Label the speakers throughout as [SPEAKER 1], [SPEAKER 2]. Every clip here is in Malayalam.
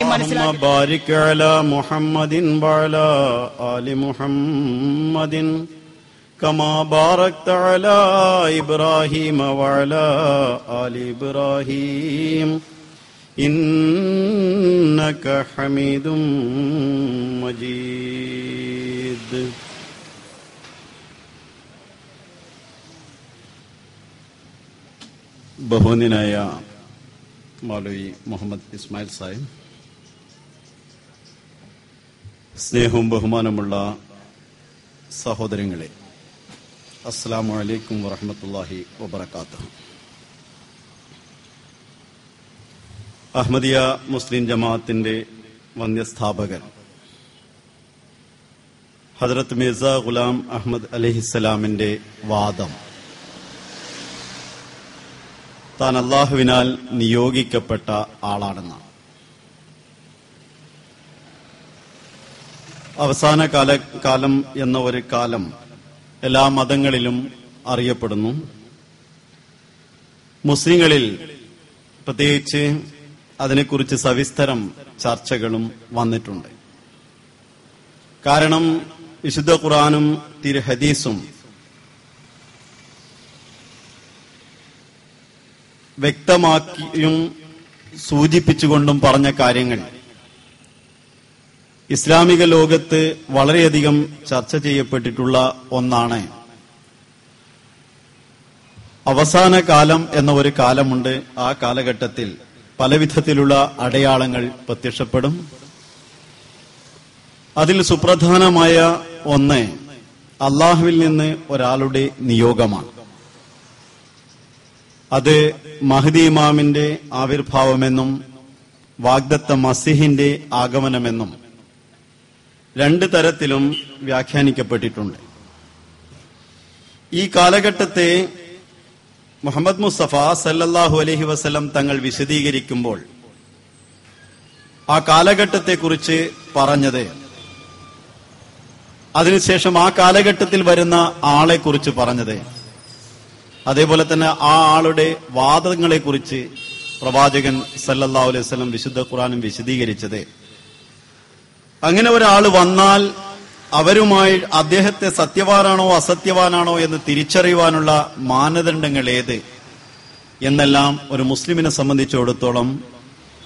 [SPEAKER 1] പറ്റി മനസ്സിലാക്കി.
[SPEAKER 2] ബാരിക് അലാ മുഹമ്മദിൻ വഅലാ ആലി മുഹമ്മദിൻ കമാ ബാറക്ത അലാ ഇബ്രാഹീമ വഅലാ ആലി ഇബ്രാഹീം ഇന്നക ഹമീദും മജീദ്. ബഹുമാന്യനായ മൗലവി മുഹമ്മദ് ഇസ്മായിൽ സാഹിബ്, സ്നേഹവും ബഹുമാനമുള്ള സഹോദരങ്ങളെ, അസ്സലാമു അലൈക്കും വറഹ്മത്തുള്ളാഹി വബറകാതുഹു. അഹ്മദിയ മുസ്ലിം ജമാഅത്തിന്റെ വന്യസ്ഥാപകൻ ഹദ്റത്ത് മിർസ ഗുലാം അഹമ്മദ് അലൈഹിസ്സലാമിന്റെ വാദം താൻ അള്ളാഹുവിനാൽ നിയോഗിക്കപ്പെട്ട ആളാണെന്നാണ്. അവസാന കാലം എന്ന ഒരു കാലം എല്ലാ മതങ്ങളിലും അറിയപ്പെടുന്നു. മുസ്ലിങ്ങളിൽ പ്രത്യേകിച്ച് അതിനെക്കുറിച്ച് സവിസ്തരം ചർച്ചകളും വന്നിട്ടുണ്ട്. കാരണം വിശുദ്ധ ഖുർആനും തിരു ഹദീസും വ്യക്തമാക്കിയും സൂചിപ്പിച്ചുകൊണ്ടും പറഞ്ഞ കാര്യങ്ങൾ ഇസ്ലാമിക ലോകത്ത് വളരെയധികം ചർച്ച ചെയ്യപ്പെട്ടിട്ടുള്ള ഒന്നാണ്. അവസാന കാലം എന്ന ഒരു കാലമുണ്ട്. ആ കാലഘട്ടത്തിൽ പലവിധത്തിലുള്ള അടയാളങ്ങൾ പ്രത്യക്ഷപ്പെടും. അതിൽ സുപ്രധാനമായ ഒന്ന് അള്ളാഹുവിൽ നിന്ന് ഒരാളുടെ നിയോഗമാണ്. അത് മഹ്ദി ഇമാമിന്റെ ആവിർഭാവമെന്നും വാഗ്ദത്ത മസീഹിന്റെ ആഗമനമെന്നും രണ്ട് തരത്തിലും വ്യാഖ്യാനിക്കപ്പെട്ടിട്ടുണ്ട്. ഈ കാലഘട്ടത്തെ മുഹമ്മദ് മുസ്തഫ സല്ലല്ലാഹു അലൈഹി വസല്ലം തങ്ങൾ വിശദീകരിക്കുമ്പോൾ ആ കാലഘട്ടത്തെക്കുറിച്ച് പറഞ്ഞത്, അതിനുശേഷം ആ കാലഘട്ടത്തിൽ വരുന്ന ആളെക്കുറിച്ച് പറഞ്ഞത്, അതേപോലെ തന്നെ ആ ആളുടെ വാദങ്ങളെക്കുറിച്ച് പ്രവാചകൻ സല്ലല്ലാഹു അലൈഹി വസല്ലം വിശുദ്ധ ഖുർആനും വിശദീകരിച്ചത്, അങ്ങനെ ഒരാൾ വന്നാൽ അവരുമായി അദ്ദേഹത്തെ സത്യവാനാണോ അസത്യവാനാണോ എന്ന് തിരിച്ചറിയുവാനുള്ള മാനദണ്ഡങ്ങൾ ഏത് എന്നെല്ലാം ഒരു മുസ്ലിമിനെ സംബന്ധിച്ചിടത്തോളം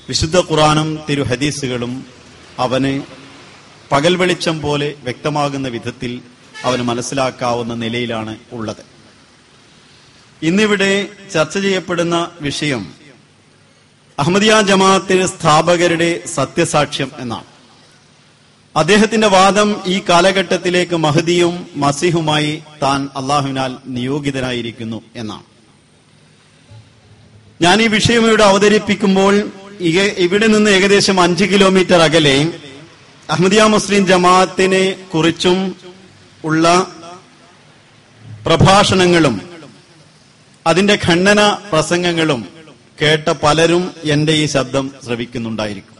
[SPEAKER 2] വിശുദ്ധ ഖുർആനും തിരു ഹദീസുകളും അവന് പകൽ വെളിച്ചം പോലെ വ്യക്തമാകുന്ന വിധത്തിൽ അവന് മനസ്സിലാക്കാവുന്ന നിലയിലാണ് ഉള്ളത്. ഇന്നിവിടെ ചർച്ച ചെയ്യപ്പെടുന്ന വിഷയം അഹ്മദിയ ജമാഅത്തിന്റെ സ്ഥാപകരുടെ സത്യസാക്ഷ്യം എന്നാണ്. അദ്ദേഹത്തിന്റെ വാദം ഈ കാലഘട്ടത്തിലേക്ക് മഹ്ദിയും മസീഹുമായി താൻ അള്ളാഹുവിനാൽ നിയോഗിതനായിരിക്കുന്നു എന്നാണ്. ഞാൻ ഈ വിഷയം ഇവിടെ അവതരിപ്പിക്കുമ്പോൾ ഇവിടെ നിന്ന് ഏകദേശം 5 കിലോമീറ്റർ അകലെ അഹ്മദിയ മുസ്ലിം ജമാഅത്തിനെ കുറിച്ചും ഉള്ള പ്രഭാഷണങ്ങളും അതിന്റെ ഖണ്ഡന പ്രസംഗങ്ങളും കേട്ട പലരും എന്റെ ഈ ശബ്ദം ശ്രവിക്കുന്നുണ്ടായിരിക്കും.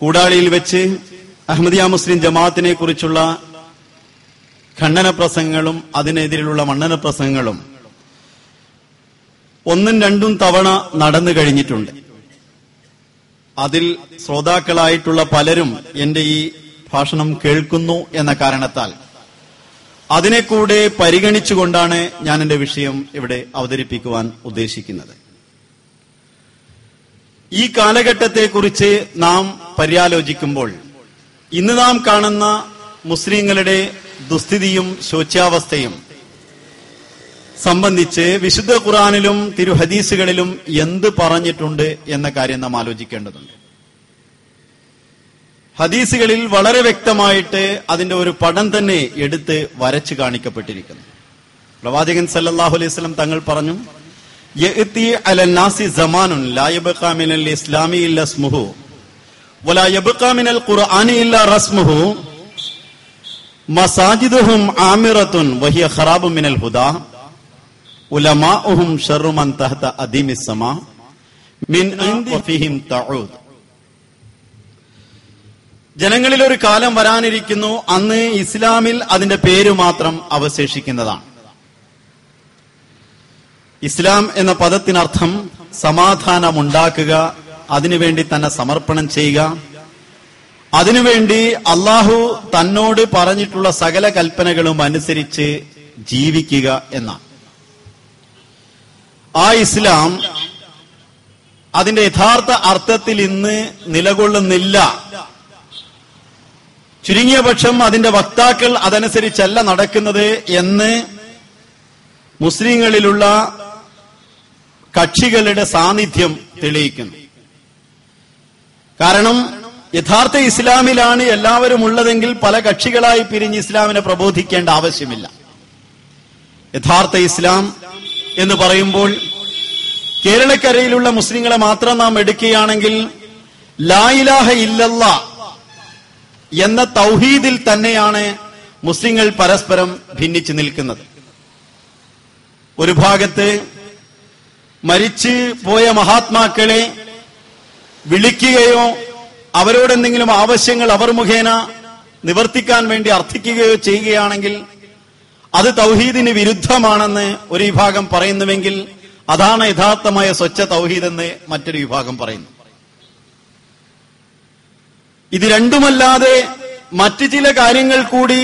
[SPEAKER 2] കൂടാളിയിൽ വെച്ച് അഹ്മദിയ മുസ്ലിം ജമാഅത്തിനെ കുറിച്ചുള്ള ഖണ്ഡന പ്രസംഗങ്ങളും അതിനെതിരെയുള്ള മണ്ഡന പ്രസംഗങ്ങളും 1-2 തവണ നടന്നു കഴിഞ്ഞിട്ടുണ്ട്. അതിൽ ശ്രോതാക്കളായിട്ടുള്ള പലരും എന്റെ ഈ ഭാഷണം കേൾക്കുന്നു എന്ന കാരണത്താൽ അതിനെ കൂടെ പരിഗണിച്ചുകൊണ്ടാണ് ഞാൻ എന്റെ വിഷയം ഇവിടെ അവതരിപ്പിക്കുവാൻ ഉദ്ദേശിക്കുന്നത്. ഈ കാലഘട്ടത്തെക്കുറിച്ച് നാം പര്യാലോചിക്കുമ്പോൾ ഇന്ന് നാം കാണുന്ന മുസ്ലിങ്ങളുടെ ദുസ്ഥിതിയും ശോച്യാവസ്ഥയും സംബന്ധിച്ച് വിശുദ്ധ ഖുർആനിലും തിരു ഹദീസുകളിലും എന്ത് പറഞ്ഞിട്ടുണ്ട് എന്ന കാര്യം നാം ആലോചിക്കേണ്ടതുണ്ട്. ഹദീസുകളിൽ വളരെ വ്യക്തമായിട്ട് അതിന്റെ ഒരു പടം തന്നെ എടുത്ത് വരച്ചു കാണിക്കപ്പെട്ടിരിക്കുന്നു. പ്രവാചകൻ സല്ലല്ലാഹു അലൈഹി വസല്ലം തങ്ങൾ പറഞ്ഞു, യഅതി അലന്നാസി സമാനുൻ ലാ യബ്ഖാ മിനൽ ഇസ്ലാമി ഇല്ലാ ഇസ്മുഹു വലാ യബ്ഖാ മിനൽ ഖുർആനി ഇല്ലാ റസ്മുഹു മസാജിദുഹും ആമിറത്തുൻ വഹിയ ഖറാബുൻ മിനൽ ഹുദാ ഉലമാഉഹും ശർറു മൻ തഹത അദീമിസ് സമാ മിൻ ഇൻദി ഫീഹിം തഊദ്. ജനങ്ങളിൽ ഒരു കാലം വരാനിരിക്കുന്നു, അന്ന് ഇസ്ലാമിൽ അതിന്റെ പേര് മാത്രം അവശേഷിക്കുന്നതാണ്. ഇസ്ലാം എന്ന പദത്തിനർത്ഥം സമാധാനമുണ്ടാക്കുക അതിനുവേണ്ടി തന്നെ സമർപ്പണം ചെയ്യുക, അതിനുവേണ്ടി അള്ളാഹു തന്നോട് പറഞ്ഞിട്ടുള്ള സകല കൽപ്പനകളും അനുസരിച്ച് ജീവിക്കുക എന്നാണ്. ആ ഇസ്ലാം അതിന്റെ യഥാർത്ഥ അർത്ഥത്തിൽ ഇന്ന് നിലകൊള്ളുന്നില്ല. ചുരുങ്ങിയ പക്ഷം അതിന്റെ വക്താക്കൾ അതനുസരിച്ചല്ല നടക്കുന്നത് എന്ന് മുസ്ലിങ്ങളിലുള്ള കക്ഷികളുടെ സാന്നിധ്യം തെളിയിക്കുന്നു. കാരണം യഥാർത്ഥ ഇസ്ലാമിലാണ് എല്ലാവരും ഉള്ളതെങ്കിൽ പല കക്ഷികളായി പിരിഞ്ഞ് ഇസ്ലാമിനെ പ്രബോധിക്കേണ്ട ആവശ്യമില്ല. യഥാർത്ഥ ഇസ്ലാം എന്ന് പറയുമ്പോൾ കേരളക്കരയിലുള്ള മുസ്ലിങ്ങളെ മാത്രം നാം എടുക്കുകയാണെങ്കിൽ ലാ ഇലാഹ ഇല്ലല്ലാഹ് എന്ന തൗഹീദിൽ തന്നെയാണ് മുസ്ലിങ്ങൾ പരസ്പരം ഭിന്നിച്ചു നിൽക്കുന്നത്. ഒരു ഭാഗത്ത് മരിച്ചു പോയ മഹാത്മാക്കളെ വിളിക്കുകയോ അവരോടെന്തെങ്കിലും ആവശ്യങ്ങൾ അവർ മുഖേന നിവർത്തിക്കാൻ വേണ്ടി അർത്ഥിക്കുകയോ ചെയ്യുകയാണെങ്കിൽ അത് തൗഹീദിന് വിരുദ്ധമാണെന്ന് ഒരു വിഭാഗം പറയുന്നുവെങ്കിൽ അതാണ് യഥാർത്ഥമായ സ്വച്ഛ തൗഹീദ് എന്ന് മറ്റൊരു വിഭാഗം പറയുന്നു. ഇത് രണ്ടുമല്ലാതെ മറ്റു ചില കാര്യങ്ങൾ കൂടി,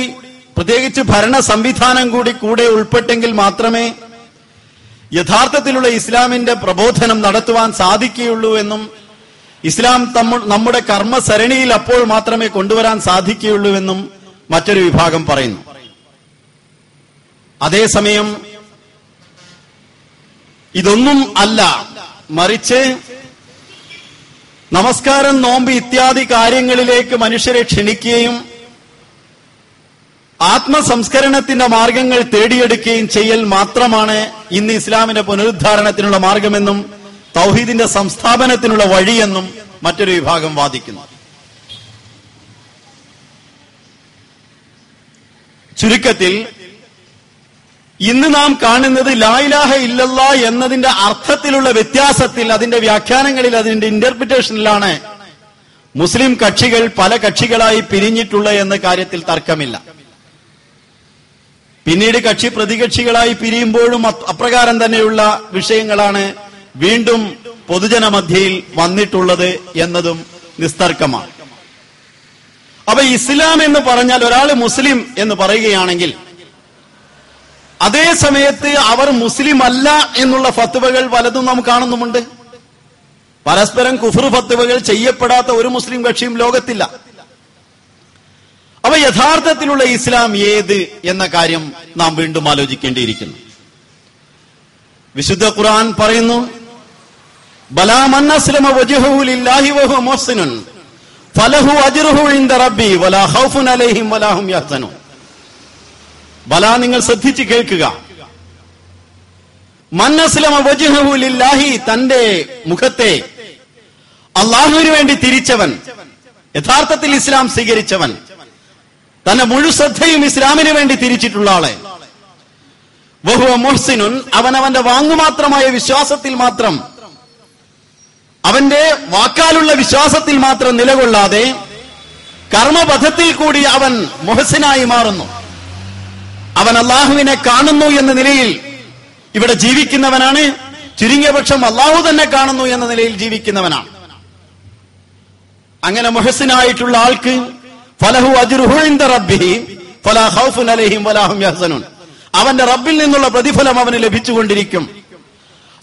[SPEAKER 2] പ്രത്യേകിച്ച് ഭരണ സംവിധാനം കൂടെ ഉൾപ്പെട്ടെങ്കിൽ മാത്രമേ യഥാർത്ഥത്തിലുള്ള ഇസ്ലാമിന്റെ പ്രബോധനം നടത്തുവാൻ സാധിക്കുകയുള്ളൂ എന്നും ഇസ്ലാം നമ്മുടെ കർമ്മസരണിയിൽ അപ്പോൾ മാത്രമേ കൊണ്ടുവരാൻ സാധിക്കുകയുള്ളൂ എന്നും മറ്റൊരു വിഭാഗം പറയുന്നു. അതേസമയം ഇതൊന്നും അല്ല, മറിച്ച് നമസ്കാരം, നോമ്പ് ഇത്യാദി കാര്യങ്ങളിലേക്ക് മനുഷ്യരെ ക്ഷണിക്കുകയും ആത്മസംസ്കരണത്തിന്റെ മാർഗങ്ങൾ തേടിയെടുക്കുകയും ചെയ്യൽ മാത്രമാണ് ഇന്ന് ഇസ്ലാമിന്റെ പുനരുദ്ധാരണത്തിനുള്ള മാർഗമെന്നും തൗഹീദിന്റെ സംസ്ഥാപനത്തിനുള്ള വഴിയെന്നും മറ്റൊരു വിഭാഗം വാദിക്കുന്നു. ചുരുക്കത്തിൽ ഇന്ന് നാം കാണുന്നത് ലാ ഇലാഹ ഇല്ലല്ലാഹ് എന്നതിന്റെ അർത്ഥത്തിലുള്ള വ്യത്യാസത്തിൽ, അതിന്റെ വ്യാഖ്യാനങ്ങളിൽ, അതിന്റെ ഇന്റർപ്രിറ്റേഷനിലാണ് മുസ്ലിം കക്ഷികൾ പല കക്ഷികളായി പിരിഞ്ഞിട്ടുള്ള എന്ന കാര്യത്തിൽ തർക്കമില്ല. പിന്നീട് കക്ഷി പ്രതികക്ഷികളായി പിരിയുമ്പോഴും അപ്രകാരം തന്നെയുള്ള വിഷയങ്ങളാണ് വീണ്ടും പൊതുജനമധ്യയിൽ വന്നിട്ടുള്ളത് എന്നതും നിസ്തർക്കമാണ്. അപ്പൊ ഇസ്ലാം എന്ന് പറഞ്ഞാൽ ഒരാൾ മുസ്ലിം എന്ന് പറയുകയാണെങ്കിൽ അതേ സമയത്ത് അവർ മുസ്ലിം അല്ല എന്നുള്ള ഫത്വകൾ പലതും നാം കാണുന്നുമുണ്ട്. പരസ്പരം കുഫ്ർ ഫത്വകൾ ചെയ്യപ്പെടാത്ത ഒരു മുസ്ലിം കക്ഷിയും ലോകത്തില്ല. അപ്പൊ യഥാർത്ഥത്തിലുള്ള ഇസ്ലാം ഏത് എന്ന കാര്യം നാം വീണ്ടും ആലോചിക്കേണ്ടിയിരിക്കുന്നു. വിശുദ്ധ ഖുർആൻ പറയുന്നു, ബലാ മൻ അസ്ലമ വജ്ഹഹു ലില്ലാഹി വഹുവ മുഹ്സിനുൻ ഫലഹു അജ്റുഹു ഇൻദ റബ്ബി വലാ ഖൗഫുൻ അലൈഹിം വലാ ഹും യഹ്സനൂൻ. ബലാ, നിങ്ങൾ ശ്രദ്ധിച്ച് കേൾക്കുക. മൻ അസ്ലമ വജ്ഹഹു ലില്ലാഹി, തന്റെ മുഖത്തെ അല്ലാഹുവിന് വേണ്ടി തിരിച്ചവൻ, യഥാർത്ഥത്തിൽ ഇസ്ലാം സ്വീകരിച്ചവൻ, തന്റെ മുഴു ശ്രദ്ധയും ഇസ്ലാമിന് വേണ്ടി തിരിച്ചിട്ടുള്ള ആളെ, വഹുവ മുഹ്സിനുൻ, അവനവന്റെ വാങ്ങുമാത്രമായ വിശ്വാസത്തിൽ മാത്രം, അവന്റെ വാക്കാലുള്ള വിശ്വാസത്തിൽ മാത്രം നിലകൊള്ളാതെ കർമ്മപഥത്തിൽ കൂടി അവൻ മുഹ്സിനായി മാറുന്നു. അവൻ അള്ളാഹുവിനെ കാണുന്നു എന്ന നിലയിൽ ഇവിടെ ജീവിക്കുന്നവനാണ്. ചുരുങ്ങിയ പക്ഷം അള്ളാഹു തന്നെ കാണുന്നു എന്ന നിലയിൽ ജീവിക്കുന്നവനാണ്. അങ്ങനെ മുഹ്സിനായിട്ടുള്ള ആൾക്ക് ഫലഹു അജ്റുഹു ഇൻദ റബ്ബിഹി ഫലാ ഖൗഫുൻ അലൈഹിം വലാ ഹും യഹ്സനൂൻ, അവന്റെ റബ്ബിൽ നിന്നുള്ള പ്രതിഫലം അവന് ലഭിച്ചുകൊണ്ടിരിക്കും.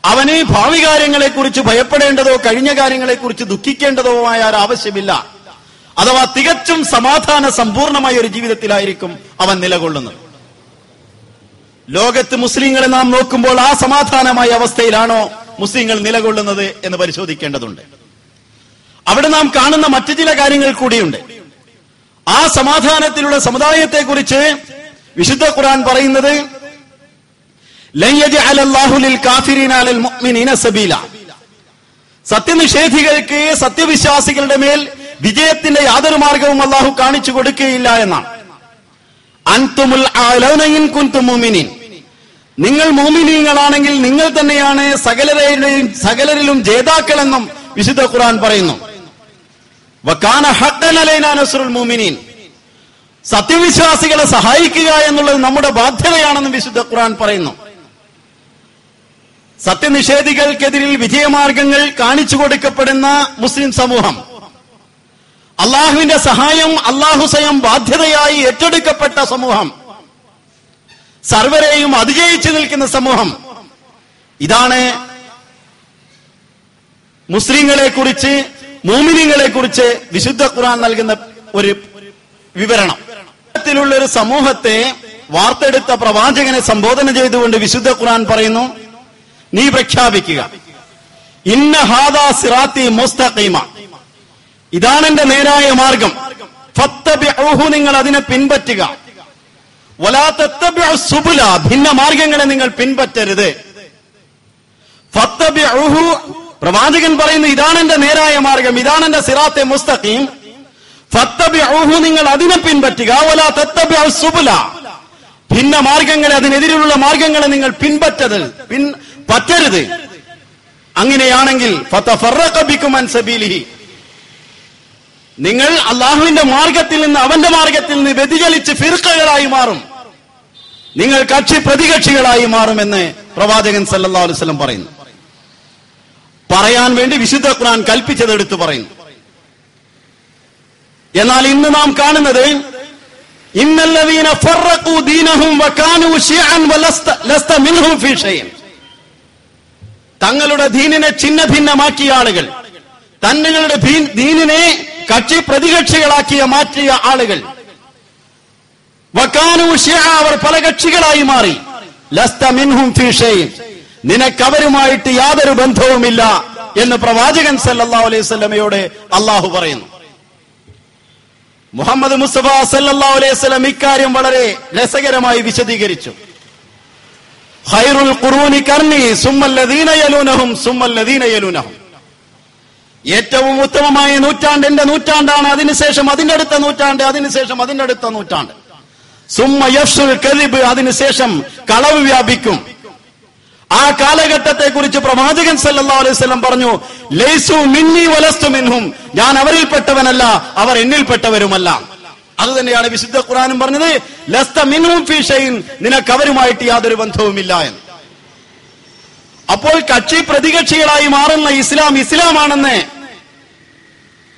[SPEAKER 2] അവന് ഭാവി കാര്യങ്ങളെക്കുറിച്ച് ഭയപ്പെടേണ്ടതോ കഴിഞ്ഞ കാര്യങ്ങളെക്കുറിച്ച് ദുഃഖിക്കേണ്ടതോ ആയ ആവശ്യമില്ല. അഥവാ തികച്ചും സമാധാന സമ്പൂർണമായ ഒരു ജീവിതത്തിലായിരിക്കും അവൻ നിലകൊള്ളുന്നത്. ലോകത്ത് മുസ്ലിങ്ങളെ നാം നോക്കുമ്പോൾ ആ സമാധാനമായ അവസ്ഥയിലാണോ മുസ്ലിങ്ങൾ നിലകൊള്ളുന്നത് എന്ന് പരിശോധിക്കേണ്ടതുണ്ട്. അവിടെ നാം കാണുന്ന മറ്റു ചില കാര്യങ്ങൾ കൂടിയുണ്ട്. ആ സമാധാനത്തിലുള്ള സമുദായത്തെക്കുറിച്ച് വിശുദ്ധ ഖുർആൻ പറയുന്നത്, ലൻ യജ്അല അല്ലാഹു ലിൽ കാഫിരീന അലൽ മുഅ്മിനീന സബീല, സത്യനിഷേധികൾക്ക്, സത്യവിശ്വാസികളുടെ മേൽ വിജയത്തിന്റെ യാതൊരു മാർഗവും അല്ലാഹു കാണിച്ചു കൊടുക്കുകയില്ല എന്നാണ്. അൻതുമുൽ അലൗന ഇൻ കുൻതും മുഅ്മിനീൻ, നിങ്ങൾ മുഅ്മിനീങ്ങളാണെങ്കിൽ നിങ്ങൾ തന്നെയാണ് സകലരിലും ജേതാക്കളെന്നും വിശുദ്ധ ഖുർആൻ പറയുന്നു. വകാന ഹഖ്ഖൻ അലൈനാ നസ്റുൽ മുഅ്മിനീൻ, സത്യവിശ്വാസികളെ സഹായിക്കുക എന്നുള്ളത് നമ്മുടെ ബാധ്യതയാണെന്ന് വിശുദ്ധ ഖുർആൻ പറയുന്നു. സത്യനിഷേധികൾക്കെതിരിൽ വിജയമാർഗങ്ങൾ കാണിച്ചു കൊടുക്കപ്പെടുന്ന മുസ്ലിം സമൂഹം, അള്ളാഹുവിന്റെ സഹായം അള്ളാഹു സ്വയം ബാധ്യതയായി ഏറ്റെടുക്കപ്പെട്ട സമൂഹം, സർവരെയും അതിജയിച്ചു നിൽക്കുന്ന സമൂഹം, ഇതാണ് മുസ്ലിങ്ങളെ കുറിച്ച്, മുഅ്മിനീങ്ങളെ കുറിച്ച് വിശുദ്ധ ഖുർആൻ നൽകുന്ന ഒരു വിവരണം. ത്തിലുള്ള ഒരു സമൂഹത്തെ വാർത്തെടുത്ത പ്രവാചകനെ സംബോധന ചെയ്തുകൊണ്ട് വിശുദ്ധ ഖുർആൻ പറയുന്നു, നീ പ്രഖ്യാപിക്കുക, ഇന്ന ഹാദാ സിറാത്തി മുസ്തഖീമ, ഇതാണ് എന്റെ നേരായ മാർഗം, ഫത്തബിഉഹു, നിങ്ങൾ അതിനെ പിൻപറ്റുക, വലാ തത്തബിഉ സുബുല, ഭിന്ന മാർഗങ്ങളെ നിങ്ങൾ പിൻപറ്റരുത്. ഫത്തബിഉഹു, പ്രവാചകൻ പറയുന്നു, ഇതാണ് എന്റെ നേരായ മാർഗം, ഇതാണ് എന്റെ സിറാത്തെ മുസ്തഖീം, ഫത്തബിഉഹു, നിങ്ങൾ അതിനെ പിൻപറ്റുക, വലാ തത്തബിഉ സുബുല, ഭിന്ന മാർഗങ്ങളെ, അതിനെതിരെയുള്ള മാർഗങ്ങളെ നിങ്ങൾ പിൻപറ്റരുത്. അങ്ങനെയാണെങ്കിൽ ഫതഫറഖ ബികും അൻ സബീലിഹി, നിങ്ങൾ അള്ളാഹുവിന്റെ മാർഗത്തിൽ നിന്ന്, അവന്റെ മാർഗത്തിൽ നിന്ന് വ്യതിചലിച്ച് ഫിർഖകളായി മാറും, നിങ്ങൾ കക്ഷി പ്രതികക്ഷികളായി മാറുമെന്ന് പ്രവാചകൻ സല്ലല്ലാഹു അലൈഹി വസല്ലം പറയുന്നു. പറയാൻ വേണ്ടി വിശുദ്ധ ഖുർആൻ കൽപ്പിച്ചത് എടുത്തു പറയുന്നു. എന്നാൽ ഇന്ന് നാം കാണുന്നത്, ഇന്നല്ലദീന ഫറഖൂ ദീനഹും വകാനൂ ശിഅൻ വലസ്ത മിൻഹും ഫീ ഷൈഇൻ, തങ്ങളുടെ ദീനിനെ ഛിന്ന ഭിന്നമാക്കിയ ആളുകൾ, തങ്ങളുടെ ദീനിനെ കക്ഷി പ്രതികക്ഷികളാക്കിയ മാറ്റിയ ആളുകൾ, വകാനൂ ശിഅ, അവർ പല കക്ഷികളായി മാറി, ലസ്ത മിൻഹും ഫീ ഷൈഇൻ, നിനക്കവരുമായിട്ട് യാതൊരു ബന്ധവുമില്ല എന്ന് പ്രവാചകൻ സല്ലല്ലാഹു അലൈഹി വസല്ലമയോട് അള്ളാഹു പറയുന്നു. മുഹമ്മദ് മുസ്തഫ സല്ലല്ലാഹു അലൈഹി വസല്ലം ഇക്കാര്യം വളരെ രസകരമായി വിശദീകരിച്ചു. ഖൈറുൽ ഖുറൂനി ഖർനി സുമ്മല്ലദീന യലൂനഹും സുമ്മല്ലദീന യലൂനഹും, ഏറ്റവും ഉത്തമമായ നൂറ്റാണ്ട് എന്റെ നൂറ്റാണ്ടാണ്, അതിനുശേഷം അതിന്റെ അടുത്ത നൂറ്റാണ്ട്, അതിനുശേഷം അതിന്റെ അടുത്ത നൂറ്റാണ്ട്. സുമ്മ യഫ്ശുൽ കദിബ്, അതിനുശേഷം കളവ് വ്യാപിക്കും. ആ കാലഘട്ടത്തെ കുറിച്ച് പ്രവാചകൻ സല്ലല്ലാഹു അലൈഹി വസല്ലം പറഞ്ഞു, ലൈസു മിന്നി വലസ്തു മിൻഹും, ഞാൻ അവരിൽപ്പെട്ടവനല്ല, അവർ എന്നിൽപ്പെട്ടവരുമല്ല. അതുതന്നെയാണ് വിശുദ്ധ ഖുർആനും പറഞ്ഞത്, ലസ്ത മിൻഹും ഫീ ഷൈഇൻ, നിനക്ക് അവരുമായിട്ട് യാതൊരു ബന്ധവുമില്ല എന്ന്. അപ്പോൾ കക്ഷി പ്രതികക്ഷികളായി മാറുന്ന ഇസ്ലാമാണെന്ന്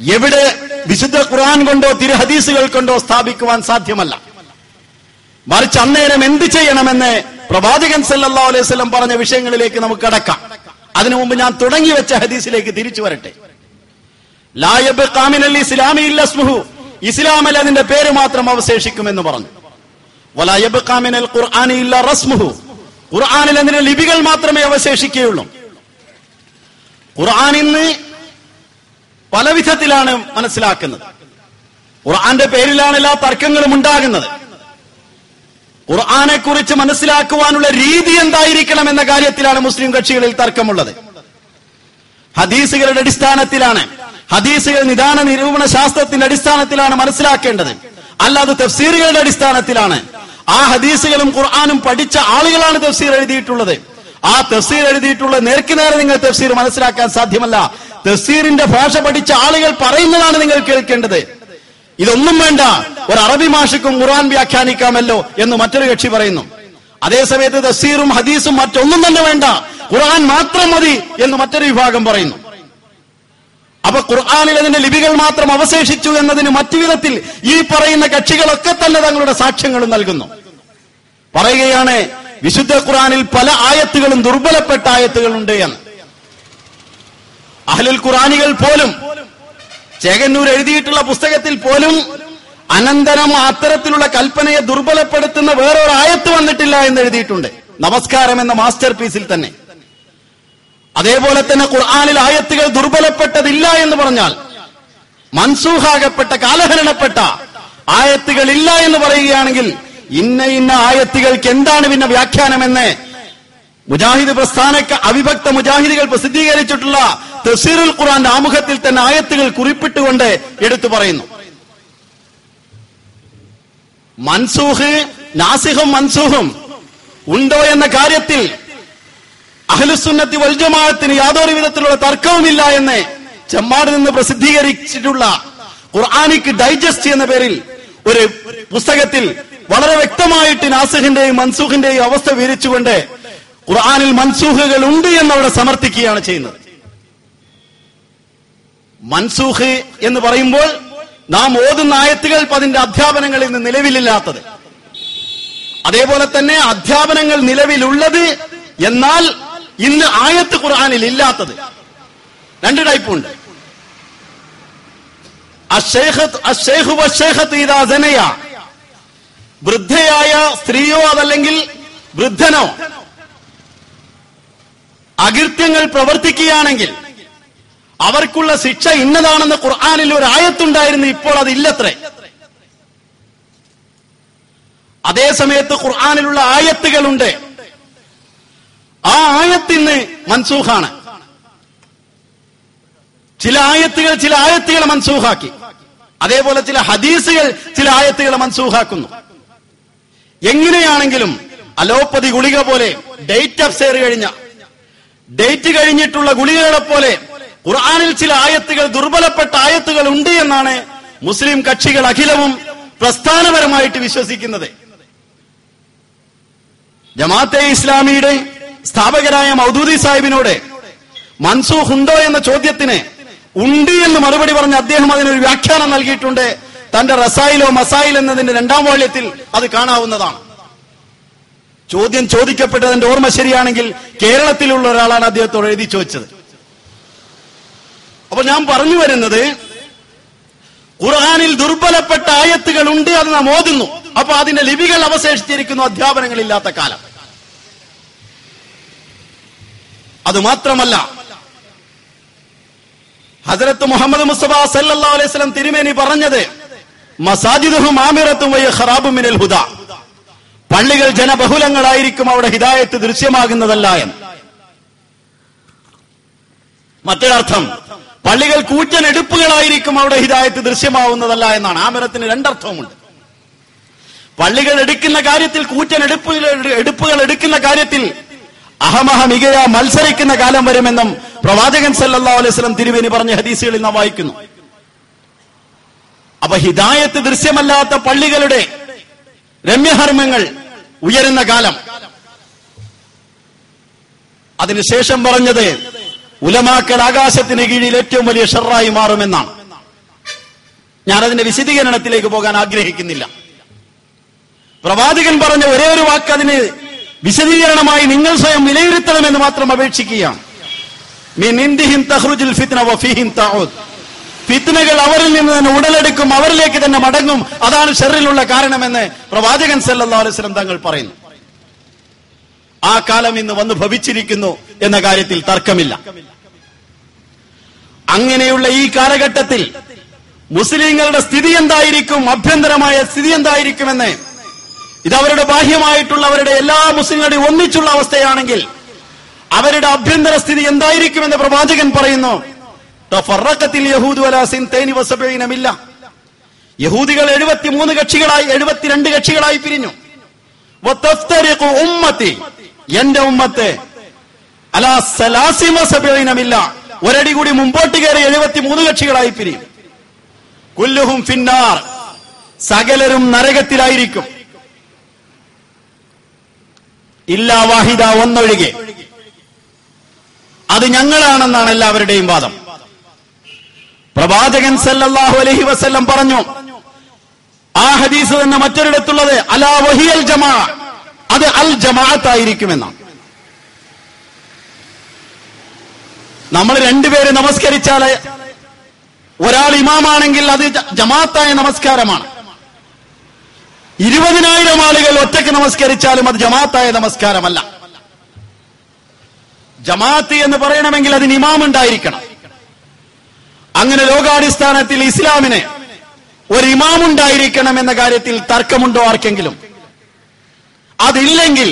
[SPEAKER 2] എവിടെ വിശുദ്ധ ഖുർആൻ കൊണ്ടോ തിരു ഹദീസുകൾ കൊണ്ടോ സ്ഥാപിക്കുവാൻ സാധ്യമല്ല. മറിച്ച് അന്നേരം എന്ത് ചെയ്യണമെന്ന് പ്രവാചകൻ സല്ലല്ലാഹു അലൈഹി വസല്ലം പറഞ്ഞ വിഷയങ്ങളിലേക്ക് നമുക്ക് കടക്കാം. അതിനു മുമ്പ് ഞാൻ തുടങ്ങി വെച്ച ഹദീസിലേക്ക് തിരിച്ചു വരട്ടെ. ലാ യബ്ഖാ മിനൽ ഇസ്ലാമി ഇല്ലാ ഇസ്മുഹു, ഇസ്ലാമിൽ അതിന്റെ പേര് മാത്രം അവശേഷിക്കുമെന്ന് പറഞ്ഞു. വലാ യബ്ഖാ മിനൽ ഖുർആനി ഇല്ലാ റസ്മുഹു, ഖുർആനിൽ അതിന്റെ ലിപികൾ മാത്രമേ അവശേഷിക്കുകയുള്ളൂ. ഖുർആൻ ഇന്ന് പല വിധത്തിലാണ് മനസ്സിലാക്കുന്നത്. ഖുർആന്റെ പേരിലാണ് എല്ലാ തർക്കങ്ങളും ഉണ്ടാകുന്നത്. ഖുർആനെ കുറിച്ച് മനസ്സിലാക്കുവാനുള്ള രീതി എന്തായിരിക്കണം എന്ന കാര്യത്തിലാണ് മുസ്ലിം കക്ഷികളിൽ തർക്കമുള്ളത്. ഹദീസുകളുടെ അടിസ്ഥാനത്തിലാണ്, ഹദീസുകൾ നിദാന നിരൂപണ ശാസ്ത്രത്തിന്റെ അടിസ്ഥാനത്തിലാണ് മനസ്സിലാക്കേണ്ടത്, അല്ലാതെ തഫ്സീറുകളുടെ അടിസ്ഥാനത്തിലാണ്. ആ ഹദീസുകളും ഖുർആനും പഠിച്ച ആളുകളാണ് തഫ്സീർ എഴുതിയിട്ടുള്ളത്. ആ തഫ്സീർ എഴുതിയിട്ടുള്ള നേർക്ക് നേരെ നിങ്ങൾ തഫ്സീർ മനസ്സിലാക്കാൻ സാധ്യമല്ല. തഫ്സീറിന്റെ ഭാഷ പഠിച്ച ആളുകൾ പറയുന്നതാണ് നിങ്ങൾ കേൾക്കേണ്ടത്. ഇതൊന്നും വേണ്ട, ഒരു അറബി ഭാഷയ്ക്കും ഖുർആൻ വ്യാഖ്യാനിക്കാമല്ലോ എന്ന് മറ്റൊരു കക്ഷി പറയുന്നു. അതേസമയത്ത് തഫ്സീറും ഹദീസും മറ്റൊന്നും തന്നെ വേണ്ട, ഖുർആൻ മാത്രം മതി എന്ന് മറ്റൊരു വിഭാഗം പറയുന്നു. അപ്പൊ ഖുർആനിൽ അതിന്റെ ലിപികൾ മാത്രം അവശേഷിച്ചു എന്നതിന് മറ്റു വിധത്തിൽ ഈ പറയുന്ന കക്ഷികളൊക്കെ തന്നെ തങ്ങളുടെ സാക്ഷ്യങ്ങളും നൽകുന്നു. പറയുകയാണ്, വിശുദ്ധ ഖുർആനിൽ പല ആയത്തുകളും ദുർബലപ്പെട്ട ആയത്തുകളുണ്ട് എന്ന്. അഹ്ലുൽ ഖുർആനികൾ പോലും ചേകന്നൂർ എഴുതിയിട്ടുള്ള പുസ്തകത്തിൽ പോലും അനന്തരം അത്തരത്തിലുള്ള കൽപ്പനയെ ദുർബലപ്പെടുത്തുന്ന വേറൊരു ആയത്ത് വന്നിട്ടില്ല എന്ന് എഴുതിയിട്ടുണ്ട്, നമസ്കാരം എന്ന മാസ്റ്റർ പീസിൽ തന്നെ. അതേപോലെ തന്നെ ഖുർആനിൽ ആയത്തുകൾ ദുർബലപ്പെട്ടതില്ല എന്ന് പറഞ്ഞാൽ, മൻസൂഖാകപ്പെട്ട കാലഹരണപ്പെട്ട ആയത്തുകൾ ഇല്ല എന്ന് പറയുകയാണെങ്കിൽ ഇന്ന ഇന്ന ആയത്തുകൾക്ക് എന്താണ് പിന്നെ വ്യാഖ്യാനമെന്ന് മുജാഹിദ് പ്രസ്ഥാനക്ക് അവിഭക്ത മുജാഹിദുകൾ പ്രസിദ്ധീകരിച്ചിട്ടുള്ള തഫ്സീറുൽ ഖുർആന്റെ ആമുഖത്തിൽ തന്നെ ആയത്തുകൾ കുറിപ്പിട്ടുകൊണ്ട് എടുത്തു പറയുന്നു. മൻസൂഖ്, നാസിഖും മൻസൂഖും ഉണ്ടോ എന്ന കാര്യത്തിൽ അഹ്ലുസുന്നത്തി വൽ ജമാഅത്തിന് യാതൊരു വിധത്തിലുള്ള തർക്കവുമില്ല എന്ന് ചെമ്മാട് നിന്ന് പ്രസിദ്ധീകരിച്ചിട്ടുള്ള ഖുർആനിക് ഡൈജസ്റ്റ് എന്ന പേരിൽ ഒരു പുസ്തകത്തിൽ വളരെ വ്യക്തമായിട്ട് നാസിഖിന്റെയും മൻസൂഖിന്റെയും അവസ്ഥ വിവരിച്ചുകൊണ്ട് ഖുർആനിൽ മൻസൂഖുകൾ ഉണ്ട് എന്നവിടെ സമർത്ഥിക്കുകയാണ് ചെയ്യുന്നത്. മൻസൂഖ് എന്ന് പറയുമ്പോൾ നാം ഓതുന്ന ആയത്തുകൾ അതിന്റെ അധ്യാപനങ്ങളിൽ നിന്ന് നിലവിലില്ലാത്തത്, അതേപോലെ തന്നെ അധ്യാപനങ്ങൾ നിലവിലുള്ളത് എന്നാൽ ഇന്ന് ആയത്ത് ഖുർആനിൽ ഇല്ലാത്തത്. രണ്ട് ടൈപ്പുണ്ട്. വൃദ്ധയായ സ്ത്രീയോ അതല്ലെങ്കിൽ വൃദ്ധനോ അകൃത്യങ്ങൾ പ്രവർത്തിക്കുകയാണെങ്കിൽ അവർക്കുള്ള ശിക്ഷ ഇന്നതാണെന്ന് ഖുർആനിൽ ഒരു ആയത്തുണ്ടായിരുന്നു, ഇപ്പോൾ അതില്ലത്രേ. അതേ സമയത്ത് ഖുർആനിലുള്ള ആയത്തുകളുണ്ട്, ആ ആയത്തിന് മൻസൂഖാണ്. ചില ആയത്തുകൾ മൻസൂഖാക്കി, അതേപോലെ ചില ഹദീസുകൾ ചില ആയത്തുകൾ മൻസൂഖാക്കുന്നു. എങ്ങനെയാണെങ്കിലും അലോപ്പതി ഗുളിക പോലെ ഡേറ്റ് കഴിഞ്ഞിട്ടുള്ള ഗുളികകളെ പോലെ ഖുർആനിൽ ചില ആയത്തുകൾ, ദുർബലപ്പെട്ട ആയത്തുകൾ ഉണ്ട് എന്നാണ് മുസ്ലിം കക്ഷികൾ അഖിലവും പ്രസ്ഥാനപരമായിട്ട് വിശ്വസിക്കുന്നത്. ജമാഅത്തെ ഇസ്ലാമിയുടെ സ്ഥാപകരായ മൗദൂദി സാഹിബിനോട് മൻസൂഖ് ഉണ്ടോ എന്ന ചോദ്യത്തിന് ഉണ്ട് എന്ന് മറുപടി പറഞ്ഞ അദ്ദേഹം അതിനൊരു വ്യാഖ്യാനം നൽകിയിട്ടുണ്ട്. തന്റെ റസായിലോ മസായിൽ എന്നതിന്റെ 2ാം വാള്യത്തിൽ അത് കാണാവുന്നതാണ്. ചോദ്യം ചോദിക്കപ്പെട്ടതിന്റെ ഓർമ്മ ശരിയാണെങ്കിൽ കേരളത്തിലുള്ള ഒരാളാണ് അദ്ദേഹത്തോട് എഴുതി ചോദിച്ചത്. അപ്പൊ ഞാൻ പറഞ്ഞു വരുന്നത്, ഖുർആനിൽ ദുർബലപ്പെട്ട ആയത്തുകൾ ഉണ്ട്, അത് നാം ഓതുന്നു. അപ്പൊ അതിന്റെ ലിപികൾ അവശേഷിച്ചിരിക്കുന്നു, അധ്യാപനങ്ങളില്ലാത്ത കാലം. അത് മാത്രമല്ല, ഹസ്രത്ത് മുഹമ്മദ് മുസ്തഫ സല്ലല്ലാഹു അലൈഹി വസല്ലം തിരുമേനി പറഞ്ഞത്, മസാജിദുഹും ആമിറത്തും വയ ഖറാബും മിനൽ ഹുദാ, പള്ളികൾ ജനബഹുലങ്ങളായിരിക്കും, അവിടെ ഹിദായത്ത് ദൃശ്യമാകുന്നതല്ല എന്ന്. മറ്റൊരർത്ഥം, പള്ളികൾ കൂറ്റൻ എടുപ്പുകളായിരിക്കും, അവിടെ ഹിദായത്ത് ദൃശ്യമാവുന്നതല്ല എന്നാണ്. ആമിറത്തിന് 2 അർത്ഥവുമുണ്ട്. പള്ളികൾ എടുക്കുന്ന കാര്യത്തിൽ, കൂറ്റൻ എടുപ്പുകൾ എടുക്കുന്ന കാര്യത്തിൽ മികയ മത്സരിക്കുന്ന കാലം വരുമെന്നും പ്രവാചകൻ സല്ലല്ലാഹു അലൈഹി വസല്ലം തിരുമേനി പറഞ്ഞ ഹദീസുകളിൽ നാം വായിക്കുന്നു. അപ്പൊ ഹിദായത്ത് ദൃശ്യമല്ലാത്ത പള്ളികളുടെ രമ്യഹർമ്മങ്ങൾ ഉയരുന്ന കാലം. അതിനുശേഷം പറഞ്ഞത്, ഉലമാക്കൾ ആകാശത്തിന് കീഴിൽ ഏറ്റവും വലിയ ഷർറായി മാറുമെന്നാണ്. ഞാനതിന്റെ വിശദീകരണത്തിലേക്ക് പോകാൻ ആഗ്രഹിക്കുന്നില്ല. പ്രവാചകൻ പറഞ്ഞ ഒരേ ഒരു വാക്ക് അതിന് വിശദീകരണമായി നിങ്ങൾ സ്വയം വിലയിരുത്തണമെന്ന് മാത്രം അപേക്ഷിക്കുകയാണ്. മിൻ ഇന്ദിഹിം തഖ്റുജുൽ ഫിത്ന വഫീഹിം തഊദ്, ഫിത്നകൾ അവരിൽ നിന്ന് തന്നെ ഉടലെടുക്കും, അവരിലേക്ക് തന്നെ മടങ്ങും, അതാണ് ഷർറിലുള്ള കാരണമെന്ന് പ്രവാചകൻ സല്ലല്ലാഹു അലൈഹി വസല്ലം തങ്ങൾ പറയുന്നു. ആ കാലം ഇന്ന് വന്ന് ഭവിച്ചിരിക്കുന്നു എന്ന കാര്യത്തിൽ തർക്കമില്ല. അങ്ങനെയുള്ള ഈ കാലഘട്ടത്തിൽ മുസ്ലിങ്ങളുടെ സ്ഥിതി എന്തായിരിക്കും, ആഭ്യന്തരമായ സ്ഥിതി എന്തായിരിക്കുമെന്ന്, ഇതവരുടെ ബാഹ്യമായിട്ടുള്ള അവരുടെ എല്ലാ മുസ്ലിങ്ങളുടെയും ഒന്നിച്ചുള്ള അവസ്ഥയാണെങ്കിൽ അവരുടെ ആഭ്യന്തര സ്ഥിതി എന്തായിരിക്കുമെന്ന് പ്രവാചകൻ പറയുന്നു. തഫറഖത്തിൽ യഹൂദു അലാ സിൻതൈനി വസബഈന മില്ല, യഹൂദികൾ 72 കക്ഷികളായി പിരിഞ്ഞു. വതഫ്തരിഖു ഉമ്മത്തി, എന്റെ ഉമ്മത്ത് അലാ സലാസി വസബഈന മില്ല, ഒരടി കൂടി മുമ്പോട്ട് കയറി 73 കക്ഷികളായി പിരിയും. കുല്ലുഹും ഫിന്നാർ, സകലരും നരകത്തിലായിരിക്കും. ഇല്ലാ വാഹിദ, ഒന്നൊഴികെ, അത് ഞങ്ങളാണെന്നാണ് എല്ലാവരുടെയും വാദം. പ്രവാചകൻ സല്ലല്ലാഹു അലൈഹി വസല്ലം പറഞ്ഞു, ആ ഹദീസ് തന്നെ മറ്റൊരിടത്തുള്ളത്, അലാ വഹിയൽ ജമാ, അത് അൽ ജമാഅത്തായിരിക്കുമെന്നാണ്. നമ്മൾ 2 പേര് നമസ്കരിച്ചാൽ ഒരാൾ ഇമാമാണെങ്കിൽ അത് ജമാഅത്തായ നമസ്കാരമാണ്. 20,000 ആളുകൾ ഒറ്റയ്ക്ക് നമസ്കരിച്ചാലും അത് ജമാഅത്തായ നമസ്കാരമല്ല. ജമാഅത്ത് എന്ന് പറയണമെങ്കിൽ അതിന് ഇമാം ഉണ്ടായിരിക്കണം. അങ്ങനെ ലോകാടിസ്ഥാനത്തിൽ ഇസ്ലാമിന് ഒരു ഇമാം ഉണ്ടായിരിക്കണം എന്ന കാര്യത്തിൽ തർക്കമുണ്ടോ ആർക്കെങ്കിലും? അതില്ലെങ്കിൽ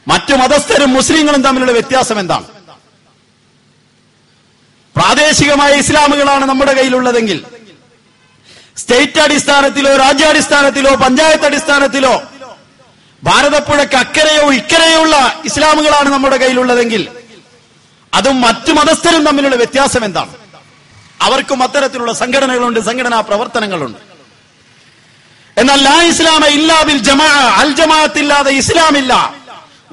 [SPEAKER 2] മറ്റു മതസ്ഥരും മുസ്ലിങ്ങളും തമ്മിലുള്ള വ്യത്യാസം എന്താണ്? പ്രാദേശികമായ ഇസ്ലാമുകളാണ് നമ്മുടെ കയ്യിലുള്ളതെങ്കിൽ, സ്റ്റേറ്റ് അടിസ്ഥാനത്തിലോ രാജ്യാടിസ്ഥാനത്തിലോ പഞ്ചായത്ത് അടിസ്ഥാനത്തിലോ ഭാരതപ്പുഴയ്ക്ക് അക്കരെയോ ഇക്കരെയോ ഉള്ള ഇസ്ലാമുകളാണ് നമ്മുടെ കയ്യിലുള്ളതെങ്കിൽ, അതും മറ്റു മതസ്ഥരും തമ്മിലുള്ള വ്യത്യാസം എന്താണ്? അവർക്കും അത്തരത്തിലുള്ള സംഘടനകളുണ്ട്, സംഘടനാ പ്രവർത്തനങ്ങളുണ്ട്. എന്നാൽ ലാ ഇസ്ലാമ ഇല്ലാ ബിൽ ജമാഅ, അൽ ജമാഅത്ത് ഇല്ലാതെ ഇസ്ലാമില്ല.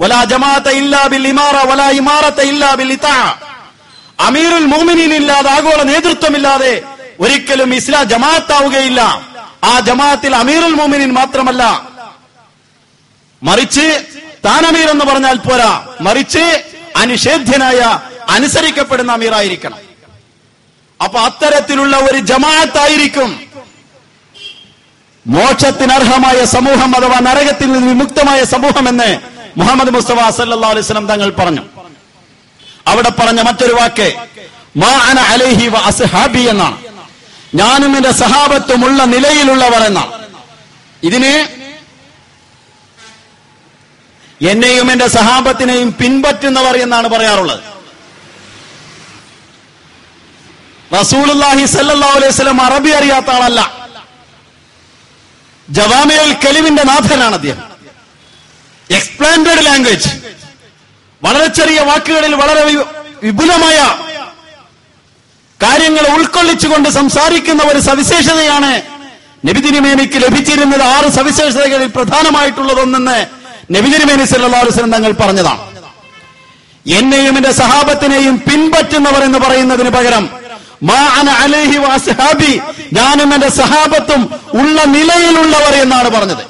[SPEAKER 2] വലാ ജമാഅത ഇല്ലാ ബിൽ ഇമാറ വലാ ഇമാറത ഇല്ലാ ബിൽ ഇതാ. അമീറുൽ മുഅ്മിനീൻ ഇല്ലാതെ, ആഗോള നേതൃത്വമില്ലാതെ ഒരിക്കലും ഇസ്ലാം ജമാഅത്താവുകയില്ല. ആ ജമാഅത്തിൽ അമീറുൽ മുഅ്മിനീൻ മാത്രമല്ല, മറിച്ച് താൻ അമീർ എന്ന് പറഞ്ഞാൽ പോരാ, മറിച്ച് അനിഷേധ്യനായ അനുസരിക്കപ്പെടുന്ന അമീറായിരിക്കണം. അപ്പൊ അത്തരത്തിലുള്ള ഒരു ജമാഅത്തായിരിക്കും മോക്ഷത്തിനർഹമായ സമൂഹം അഥവാ നരകത്തിൽ നിന്ന് വിമുക്തമായ സമൂഹം എന്ന് മുഹമ്മദ് മുസ്തഫ സല്ലല്ലാഹു അലൈഹി വസല്ലം തങ്ങൾ പറഞ്ഞു. അവിടെ പറഞ്ഞ മറ്റൊരു വാക്ക് മാ അന അലൈഹി വ അസ്ഹാബി എന്നാണ്. ഞാനും എന്റെ സഹാബത്തുമുള്ള നിലയിലുള്ളവർ എന്നാണ്. ഇതിന് എന്നെയും എന്റെ സഹാബത്തിനെയും പിൻപറ്റുന്നവർ എന്നാണ് പറയാറുള്ളത്. റസൂലുള്ളാഹി സല്ലല്ലാഹു അലൈഹി വസല്ലം അറബി അറിയാത്ത ആളല്ല. ജവാമിഉൽ കലിമിന്റെ നാഥനാണ് അദ്ദേഹം. എക്സ്പ്ലാൻഡഡ് ലാംഗ്വേജ്, വളരെ ചെറിയ വാക്കുകളിൽ വളരെ വിപുലമായ കാര്യങ്ങൾ ഉൾക്കൊള്ളിച്ചുകൊണ്ട് സംസാരിക്കുന്ന ഒരു സവിശേഷതയാണ് നബി തിരുമേനിക്ക് ലഭിച്ചിരുന്നത്. 6 സവിശേഷതകളിൽ പ്രധാനമായിട്ടുള്ളതൊന്നെന്ന് നബി തിരുമേനി സല്ലല്ലാഹു അലൈഹി വസല്ലം തങ്ങൾ പറഞ്ഞതാണ്. എന്നെയും എന്റെ സഹാബത്തിനെയും പിൻപറ്റുന്നവർ എന്ന് പറയുന്നതിന് പകരം മാ അന അലൈഹി വ അസ്ഹാബി, ഞാനും എന്റെ സഹാബത്തും ഉള്ള നിലയിലുള്ളവർ എന്നാണ് പറഞ്ഞത്.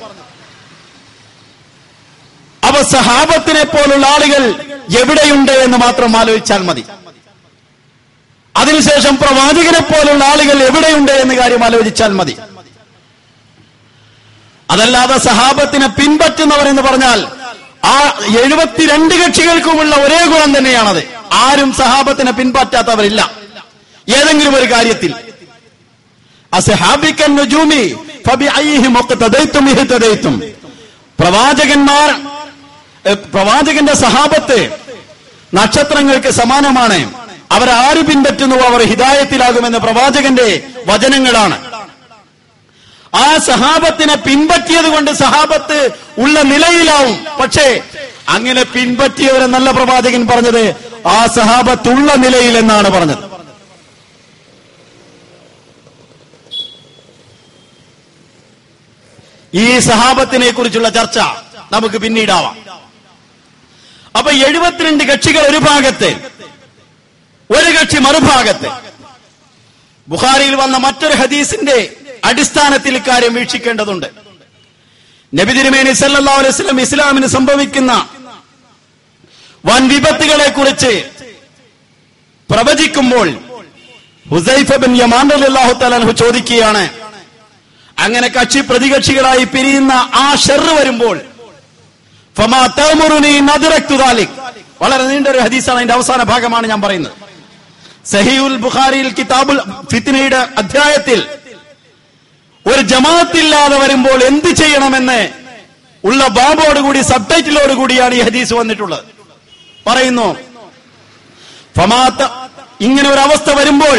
[SPEAKER 2] അപ്പൊ സഹാബത്തിനെ പോലുള്ള ആളുകൾ എവിടെയുണ്ട് എന്ന് മാത്രം ആലോചിച്ചാൽ മതി. അതിനുശേഷം പ്രവാചകനെ പോലുള്ള ആളുകൾ എവിടെയുണ്ട് എന്ന് കാര്യം ആലോചിച്ചാൽ മതി. അതല്ലാതെ സഹാബത്തിനെ പിൻപറ്റുന്നവർ എന്ന് പറഞ്ഞാൽ ആ 72 കക്ഷികൾക്കുമുള്ള ഒരേ ഗുണം തന്നെയാണത്. ആരും സഹാബത്തിനെ പിൻപറ്റാത്തവരില്ല ഏതെങ്കിലും ഒരു കാര്യത്തിൽ. അസ്ഹാബിക്കൻ നുജൂമി ഫബിഅയ്യിഹിം മുഖ്തദൈതും ഇഹ്തദൈതും. പ്രവാചകന്റെ സഹാബത്ത് നക്ഷത്രങ്ങൾക്ക് സമാനമാണ്. അവരാര് പിൻപറ്റുന്നുവോ അവർ ഹിദായത്തിലാകുമെന്ന് പ്രവാചകന്റെ വചനങ്ങളാണ്. ആ സഹാബത്തിനെ പിൻപറ്റിയത് കൊണ്ട് സഹാബത്ത് ഉള്ള നിലയിലാവും. പക്ഷേ അങ്ങനെ പിൻപറ്റിയവരെന്നല്ല പ്രവാചകൻ പറഞ്ഞത്, ആ സഹാബത്തുള്ള നിലയിൽ എന്നാണ് പറഞ്ഞത്. ഈ സഹാബത്തിനെ കുറിച്ചുള്ള ചർച്ച നമുക്ക് പിന്നീടാവാം. അപ്പൊ 72 കക്ഷികൾ ഒരു ഭാഗത്ത്, ഒരു കക്ഷി മറുഭാഗത്ത്. ബുഖാരിയിൽ വന്ന മറ്റൊരു ഹദീസിന്റെ അടിസ്ഥാനത്തിൽ ഇക്കാര്യം വീക്ഷിക്കേണ്ടതുണ്ട്. നബി തിരുമേനി സല്ലല്ലാഹു അലൈഹി വസല്ലം ഇസ്ലാമിന് സംഭവിക്കുന്ന വൻ വിപത്തുകളെ കുറിച്ച് പ്രവചിക്കുമ്പോൾ ഹുസൈഫ ബിൻ യമാൻ റളിയല്ലാഹു തആല അൻഹു ചോദിക്കുകയാണ്, അങ്ങനെ കക്ഷി പ്രതികക്ഷികളായി പിരിയുന്ന ആ ഷർറ് വരുമ്പോൾ ഫമാ തഅമുറുനി നദ്റക്തു ദാലിക്. വളരെ നീണ്ട ഒരു ഹദീസാണ്, അതിന്റെ അവസാന ഭാഗമാണ് ഞാൻ പറയുന്നത്. സഹീഹുൽ ബുഖാരിയിൽ കിതാബുൽ ഫിത്നയുടെ അധ്യായത്തിൽ ഒരു ജമാഅത്തില്ലാതെ വരുമ്പോൾ എന്ത് ചെയ്യണമെന്ന് ഉള്ള ബാബോടുകൂടി സബ്ടൈറ്റിലോടുകൂടിയാണ് ഈ ഹദീസ് വന്നിട്ടുള്ളത്. പറയുന്നു ഇങ്ങനെ ഒരു അവസ്ഥ വരുമ്പോൾ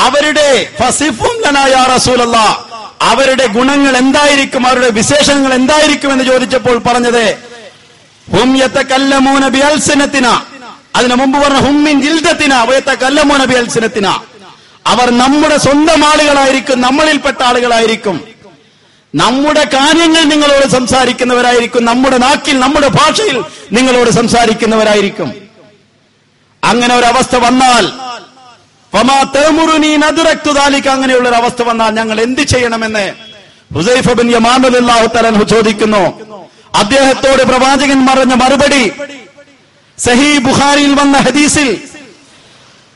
[SPEAKER 2] അവരുടെ ഫസിഫുൻ ലനാ യാ റസൂലല്ലാഹ്, അവരുടെ ഗുണങ്ങൾ എന്തായിരിക്കും, അവരുടെ വിശേഷങ്ങൾ എന്തായിരിക്കും എന്ന് ചോദിച്ചപ്പോൾ പറഞ്ഞത് ഹും യതകല്ലമൂന ബിഅൽസിനതിന. അതിനു മുമ്പ് പറഞ്ഞ ഹും മിൻ ജിൽദതിന വയതകല്ലമൂന ബിഅൽസിനതിന. അവർ നമ്മുടെ സ്വന്തം ആളുകളായിരിക്കും, നമ്മളിൽപ്പെട്ട ആളുകളായിരിക്കും. നമ്മുടെ കാര്യങ്ങൾ നിങ്ങളോട് സംസാരിക്കുന്നവരായിരിക്കും, നമ്മുടെ നാക്കിൽ നമ്മുടെ ഭാഷയിൽ നിങ്ങളോട് സംസാരിക്കുന്നവരായിരിക്കും. അങ്ങനെ ഒരു അവസ്ഥ വന്നാൽ ഫമാ തഅമുറുനി നദ്റക്തു ദാലിക, അങ്ങനെയുള്ള ഒരു അവസ്ഥ വന്നാൽ ഞങ്ങൾ എന്ത് ചെയ്യണമെന്ന് ഹുസൈഫ ബിൻ യമാൻ റളിയല്ലാഹു തആല അൻഹു ചോദിക്കുന്നു. അദ്ദേഹത്തോട് പ്രവാചകൻ പറഞ്ഞ മറുപടി സഹീഹ് ബുഖാരിയിൽ വന്ന ഹദീസിൽ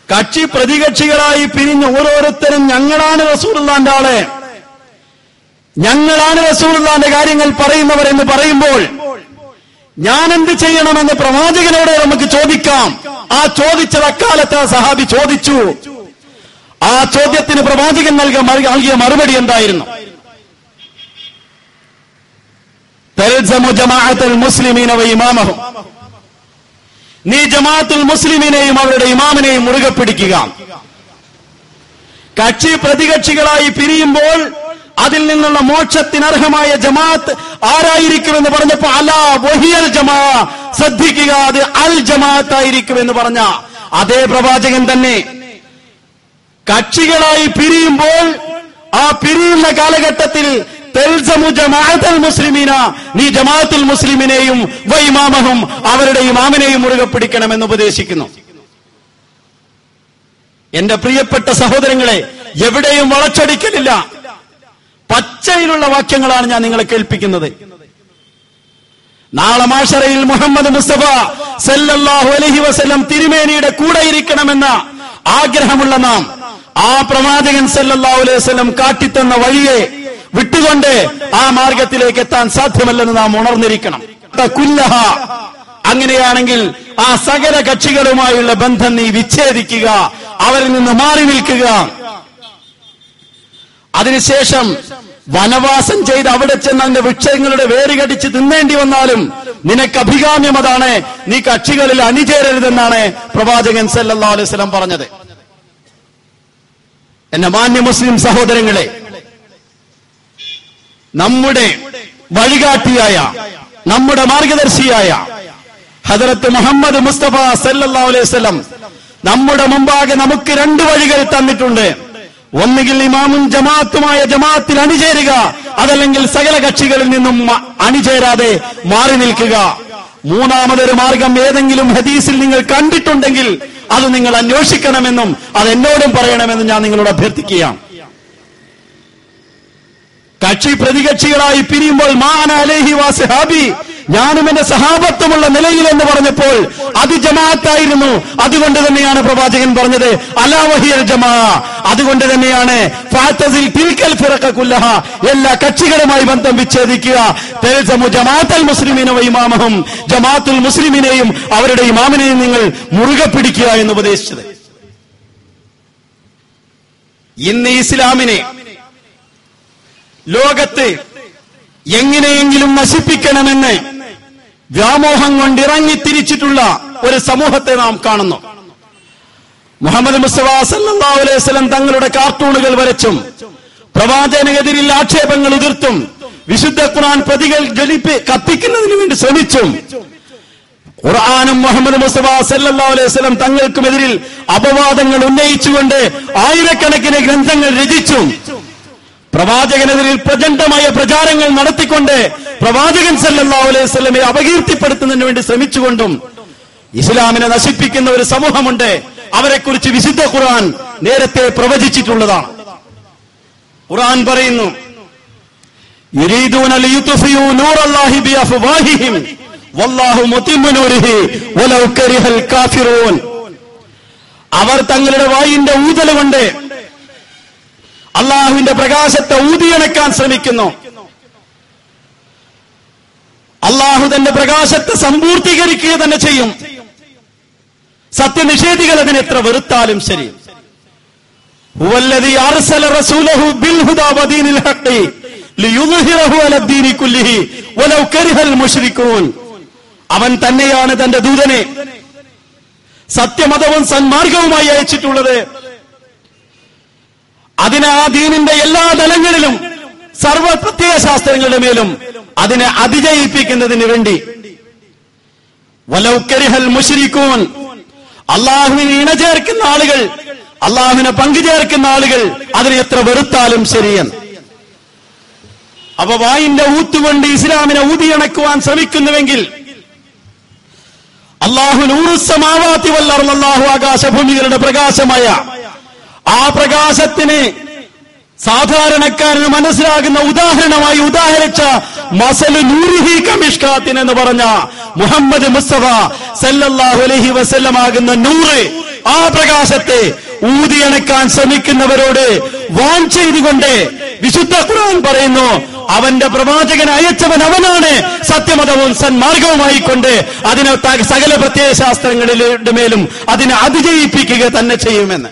[SPEAKER 2] കക്ഷി പ്രതികക്ഷികളായി പിരിഞ്ഞ് ഓരോരുത്തരും ഞങ്ങളാണ് റസൂലുള്ളാഹിന്റെ ആള്, ഞങ്ങളാണ് റസൂലുള്ളാഹിന്റെ കാര്യങ്ങൾ പറയുന്നവരെന്ന് പറയുമ്പോൾ ഞാൻ എന്ത് ചെയ്യണമെന്ന് പ്രവാചകനോട് നമുക്ക് ചോദിക്കാം. ആ ചോദിച്ചത് അക്കാലത്ത് ആ സഹാബി ചോദിച്ചു. ആ ചോദ്യത്തിന് പ്രവാചകൻ നൽകിയ മറുപടി എന്തായിരുന്നു? തൽസമു ജമാഅത്തുൽ മുസ്ലിമീന വ ഇമാമഹും, നീ ജമാഅത്തുൽ മുസ്ലിമീനെയും അവരുടെ ഇമാമിനെയും മുറുകെ പിടിക്കുക. കക്ഷി പ്രതികക്ഷികളായി പിരിയുമ്പോൾ അതിൽ നിന്നുള്ള മോക്ഷത്തിനർഹമായ ജമാഅത്ത് ആരായിരിക്കുമെന്ന് പറഞ്ഞപ്പോ അലാ വഹിയൽ ജമാ, ശ്രദ്ധിക്കുക, അത് അൽ ജമാഅത്ത് ആയിരിക്കുമെന്ന് പറഞ്ഞ അതേ പ്രവാചകൻ തന്നെ കക്ഷികളായി പിരിയുമ്പോൾ ആ പിരിയുന്ന കാലഘട്ടത്തിൽ തൽസമു ജമാഅത്തുൽ മുസ്ലിമീന, നീ ജമാഅത്തുൽ മുസ്ലിമിനെയും വഇമാമഹും, അവരുടെ ഇമാമിനെയും മുറുകെ പിടിക്കണമെന്ന് ഉപദേശിക്കുന്നു. എന്റെ പ്രിയപ്പെട്ട സഹോദരങ്ങളെ, എവിടെയും വളച്ചൊടിക്കലില്ല, പച്ചയിലുള്ള വാക്യങ്ങളാണ് ഞാൻ നിങ്ങളെ കേൾപ്പിക്കുന്നത്. നാളെ മാശറയിൽ മുഹമ്മദ് മുസ്തഫ സല്ലല്ലാഹു അലൈഹി വസല്ലം തിരുമേനിയുടെ കൂടെ ഇരിക്കണമെന്ന ആഗ്രഹമുള്ള നാം ആ പ്രവാചകൻ സല്ലല്ലാഹു അലൈഹി വസല്ലം കാട്ടിത്തന്ന വഴിയെ വിട്ടുകൊണ്ട് ആ മാർഗത്തിലേക്ക് എത്താൻ സാധ്യമല്ലെന്ന് നാം ഉണർന്നിരിക്കണം. അങ്ങനെയാണെങ്കിൽ ആ സകല കക്ഷികളുമായുള്ള ബന്ധം നീ വിച്ഛേദിക്കുക, അവരിൽ നിന്ന് മാറി നിൽക്കുക. അതിനുശേഷം വനവാസം ചെയ്ത് അവിടെ ചെന്ന് അതിന്റെ വൃക്ഷങ്ങളുടെ വേരുകടിച്ച് തിന്നേണ്ടി വന്നാലും നിനക്ക് അഭികാമ്യം അതാണ്, നീ കക്ഷികളിൽ അണിചേരരുതെന്നാണ് പ്രവാചകൻ സല്ലല്ലാഹു അലൈഹി വസല്ലം പറഞ്ഞത്. എന്റെ മാന്യ മുസ്ലിം സഹോദരങ്ങളെ, നമ്മുടെ വഴികാട്ടിയായ, നമ്മുടെ മാർഗദർശിയായ ഹദരത്ത് മുഹമ്മദ് മുസ്തഫ സല്ലല്ലാഹു അലൈഹി വസല്ലം നമ്മുടെ മുമ്പാകെ നമുക്ക് രണ്ട് വഴികൾ തന്നിട്ടുണ്ട്. ഒന്നുകിൽ ഇമാമും ജമാഅത്തുമായ ജമാഅത്തിൽ അണിചേരുക, അതല്ലെങ്കിൽ സകല കക്ഷികളിൽ നിന്നും അണിചേരാതെ മാറി നിൽക്കുക. മൂന്നാമതൊരു മാർഗം ഏതെങ്കിലും ഹദീസിൽ നിങ്ങൾ കണ്ടിട്ടുണ്ടെങ്കിൽ അത് നിങ്ങൾ അന്വേഷിക്കണമെന്നും അത് എന്നോടും പറയണമെന്നും ഞാൻ നിങ്ങളോട് അഭ്യർത്ഥിക്കുകയാണ്. കക്ഷി പ്രതികക്ഷികളായി പിരിയുമ്പോൾ മാന അലൈഹി വസഹാബി, ഞാനും എന്റെ സഹാബത്തുമുള്ള നിലയിൽ എന്ന് പറഞ്ഞപ്പോൾ അത് ജമാഅത്തായിരുന്നു. അതുകൊണ്ട് തന്നെയാണ് പ്രവാചകൻ പറഞ്ഞത് അലാ വഹിയൽ ജമാ, അതുകൊണ്ട് തന്നെയാണ് ഫഅതസിൽ തിൽകൽ ഫിറഖ കുല്ലഹ, എല്ലാ കക്ഷികളുമായി ബന്ധം വിച്ഛേദിക്കുക. തൽസമു ജമാഅത്തുൽ മുസ്ലിമീന വ ഇമാമഹും, ജമാഅത്തുൽ മുസ്ലിമിനെയും അവരുടെ ഇമാമിനെയും നിങ്ങൾ മുറുകെ പിടിക്കുക എന്ന് ഉപദേശിച്ചത്. ഇന്ന് ഇസ്ലാമിനെ ലോകത്ത് എങ്ങനെയെങ്കിലും നശിപ്പിക്കണമെന്ന് വ്യാമോഹം കൊണ്ട് ഇറങ്ങിത്തിരിച്ചിട്ടുള്ള ഒരു സമൂഹത്തെ നാം കാണുന്നു. മുഹമ്മദ് മുസ്തഫ സല്ലല്ലാഹു അലൈഹി വസല്ലം തങ്ങളുടെ കാർട്ടൂണുകൾ വരച്ചും പ്രവാചകനെതിരിൽ ആക്ഷേപങ്ങൾ ഉതിർത്തും വിശുദ്ധ ഖുർആൻ പ്രതികൾ കത്തിക്കുന്നതിന് വേണ്ടി ശ്രമിച്ചും ഖുർആനും മുഹമ്മദ് മുസ്തഫ സല്ലല്ലാഹു അലൈഹി വസല്ലം തങ്ങൾക്കുമെതിരിൽ അപവാദങ്ങൾ ഉന്നയിച്ചുകൊണ്ട് ആയിരക്കണക്കിന് ഗ്രന്ഥങ്ങൾ രചിച്ചും പ്രവാചകനെതിരിൽ പ്രചണ്ഡമായ പ്രചാരങ്ങൾ നടത്തിക്കൊണ്ട് പ്രവാചകൻ സല്ലല്ലാഹു അലൈഹി വസല്ലമയെ അപകീർത്തിപ്പെടുത്തുന്നതിന് വേണ്ടി ശ്രമിച്ചുകൊണ്ടും ഇസ്ലാമിനെ നശിപ്പിക്കുന്ന ഒരു സമൂഹമുണ്ട്. അവരെക്കുറിച്ച് വിശുദ്ധ ഖുർആൻ നേരത്തെ പ്രവചിച്ചിട്ടുള്ളതാണ്. ഖുർആൻ പറയുന്നു, യുരീദൂന ലിയുത്ഫിയു നൂറല്ലാഹി ബിഅഫ്വാഹിഹിം വല്ലാഹു മുതിമ്മു നൂരിഹി വലൗ കരിഹൽ കാഫിറൂൻ. അവർ തങ്ങളുടെ വായിന്റെ ഊതൽ കൊണ്ട് അള്ളാഹുവിന്റെ പ്രകാശത്തെ ഊതിയണക്കാൻ ശ്രമിക്കുന്നു. അള്ളാഹു തന്റെ പ്രകാശത്തെ സമ്പൂർത്തീകരിക്കുക തന്നെ ചെയ്യും. സത്യനിഷേധികൾ അതിനെ എത്ര വെറുത്താലും ശരി. ഹുവല്ലദീ അർസല റസൂലഹു ബിൽ ഹുദാ വദീനിൽ ഹഖ് ലിയുദ്ഹിറഹു അലദ്ദീനി കുല്ലിഹി വലൗ കരിഹൽ മുശ്രികൂൻ. അവൻ തന്നെയാണ് തന്റെ ദൂതനെ സത്യമതവും സന്മാർഗവുമായി അയച്ചിട്ടുള്ളത്. അതിനെ ആ ദീനിന്റെ എല്ലാ തലങ്ങളിലും സർവ പ്രത്യയ ശാസ്ത്രങ്ങളുടെ മേലും അതിനെ അതിജയിപ്പിക്കുന്നതിന് വേണ്ടി വലൗ കരിഹൽ മുശ്രികൂൻ, അള്ളാഹുവിനെ ഇണചേർക്കുന്ന ആളുകൾ, അള്ളാഹുവിനെ പങ്കുചേർക്കുന്ന ആളുകൾ അതിനെ എത്ര വെറുത്താലും ശരിയെന്ന്. അപ്പൊ വായിന്റെ ഊത്തുകൊണ്ട് ഇസ്ലാമിനെ ഊതിയണക്കുവാൻ ശ്രമിക്കുന്നുവെങ്കിൽ അള്ളാഹു നൂറുസമാവാതി വൽ അർള്, അല്ലാഹു ആകാശഭൂമികളുടെ പ്രകാശമായ ആ പ്രകാശത്തിന് സാധാരണക്കാരന് മനസ്സിലാകുന്ന ഉദാഹരണമായി ഉദാഹരിച്ച മസലു നൂരിഹി കമിഷ്കാത്തിൻ എന്ന് പറഞ്ഞ മുഹമ്മദ് മുസ്തഫ സല്ലല്ലാഹു അലൈഹി വസല്ലം ആകുന്ന നൂറ്, ആ പ്രകാശത്തെ ഊതിയണക്കാൻ ശ്രമിക്കുന്നവരോട് വാൺ ചെയ്തുകൊണ്ട് വിശുദ്ധ ഖുർആൻ പറയുന്നു, അവന്റെ പ്രവാചകൻ അയച്ചവൻ അവനാണ്, സത്യമതവും സന്മാർഗവുമായിക്കൊണ്ട് അതിനെ സകല പ്രത്യയ ശാസ്ത്രങ്ങളുടെ മേലും അതിനെ അതിജയിപ്പിക്കുക തന്നെ ചെയ്യുമെന്ന്.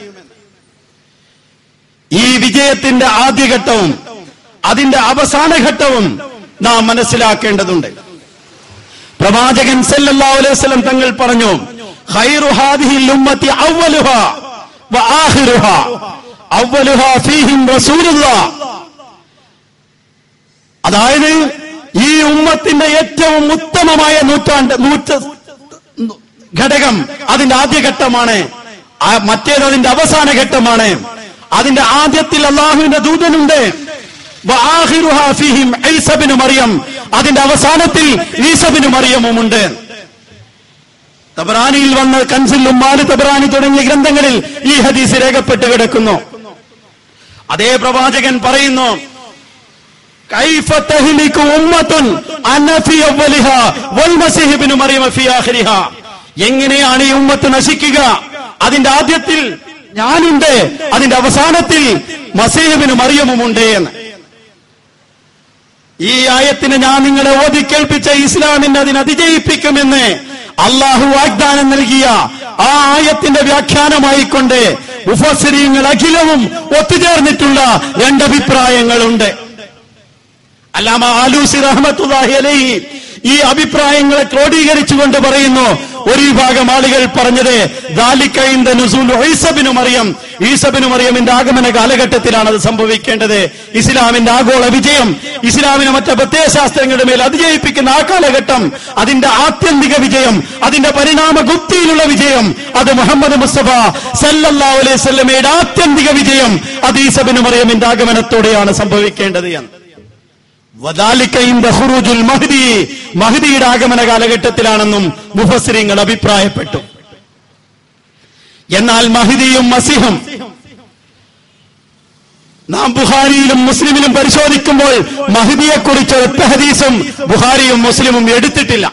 [SPEAKER 2] ഈ വിജയത്തിന്റെ ആദ്യഘട്ടവും അതിന്റെ അവസാന ഘട്ടവും നാം മനസ്സിലാക്കേണ്ടതുണ്ട്. പ്രവാചകൻ സല്ലല്ലാഹു അലൈഹി വസല്ലം തങ്ങൾ പറഞ്ഞു, ഖൈറു ഹാദിഹിൽ ഉമ്മത്തി അവ്വലുഹാ വ ആഖിറുഹാ അവ്വലുഹാ ഫീഹിം റസൂലുള്ളാഹ്. അതായത് ഈ ഉമ്മത്തിന്റെ ഏറ്റവും ഉത്തമമായ ഘടകം അതിന്റെ ആദ്യഘട്ടമാണ്, മറ്റേത് അതിന്റെ അവസാന ഘട്ടമാണ്. അതിന്റെ ആദ്യത്തിൽ അള്ളാഹുവിന്റെ ദൂതനുണ്ട്, വആഖിറുഹാ ഫീഹിം ഈസ ഇബ്നു മറിയം, അതിന്റെ അവസാനത്തിൽ ഈസ ഇബ്നു മറിയമുണ്ട്. തബറാനിയിൽ വന്ന കൻസുൽ ഉമ്മാല് തബറാനി തുടങ്ങിയ ഗ്രന്ഥങ്ങളിൽ ഈ ഹദീസ് രേഖപ്പെട്ട് കിടക്കുന്നു. അതേ പ്രവാചകൻ പറയുന്നു, കൈഫ തഹ്ലികു ഉമ്മത്തുൻ അന ഫീ അവ്വലിഹാ വൽ മസീഹ് ഇബ്നു മറിയം ഫീ ആഖിരിഹാ. എങ്ങനെയാണ് ഈ ഉമ്മത്ത് നശിക്കുക? അതിന്റെ ആദ്യത്തിൽ ഞാനുണ്ട്, അതിന്റെ അവസാനത്തിൽ മസീഹ് ഇബ്നു മറിയമുണ്ട് എന്ന്. ഈ ആയത്തിന് ഞാൻ നിങ്ങളെ ഓതി കേൾപ്പിച്ച ഇസ്ലാമിനെ അതിനെ അതിജയിപ്പിക്കുമെന്ന് അള്ളാഹു വാഗ്ദാനം നൽകിയ ആ ആയത്തിന്റെ വ്യാഖ്യാനമായിക്കൊണ്ട് മുഫസ്സിരീങ്ങൾ അഖിലവും ഒത്തുചേർന്നിട്ടുള്ള രണ്ടഭിപ്രായങ്ങളുണ്ട്. അല്ലാമ ആലൂസി റഹ്മത്തുള്ളാഹി അലൈഹി ഈ അഭിപ്രായങ്ങളെ ക്രോഡീകരിച്ചുകൊണ്ട് പറയുന്നു, ഒരു വിഭാഗം ആളുകൾ പറഞ്ഞത് ദാലിക ഇൻദ നുസൂൽ ഈസ ഇബ്നു മറിയം, ഈസ ഇബ്നു മറിയമിന്റെ ആഗമന കാലഘട്ടത്തിലാണ് അത് സംഭവിക്കേണ്ടത്. ഇസ്ലാമിന്റെ ആഗോള വിജയം, ഇസ്ലാമിനെ മറ്റ് പ്രത്യയശാസ്ത്രങ്ങളുടെ മേൽ അതിജയിപ്പിക്കുന്ന ആ കാലഘട്ടം, അതിന്റെ ആത്യന്തിക വിജയം, അതിന്റെ പരിണാമ ഗുപ്തിയിലുള്ള വിജയം, അത് മുഹമ്മദ് മുസ്തഫ സല്ലല്ലാഹു അലൈഹി വസല്ലമയുടെ ആത്യന്തിക വിജയം, അത് ഈസ ഇബ്നു മറിയമിന്റെ ആഗമനത്തോടെയാണ് സംഭവിക്കേണ്ടത് എന്ന്. വദാലിക ഇൻദ ഖുറൂജുൽ മഹ്ദി, മഹ്ദിയുടെ ആഗമന കാലഘട്ടത്തിലാണെന്നും മുഫസ്സിരീങ്ങൾ അഭിപ്രായപ്പെട്ടു. എന്നാൽ മഹ്ദിയും മസീഹും നാം ബുഖാരിയിലും മുസ്ലിമിലും പരിശോധിക്കുമ്പോൾ മഹ്ദിയെക്കുറിച്ച് ഒറ്റ ഹദീസും ബുഖാരിയും മുസ്ലിമും എടുത്തിട്ടില്ല.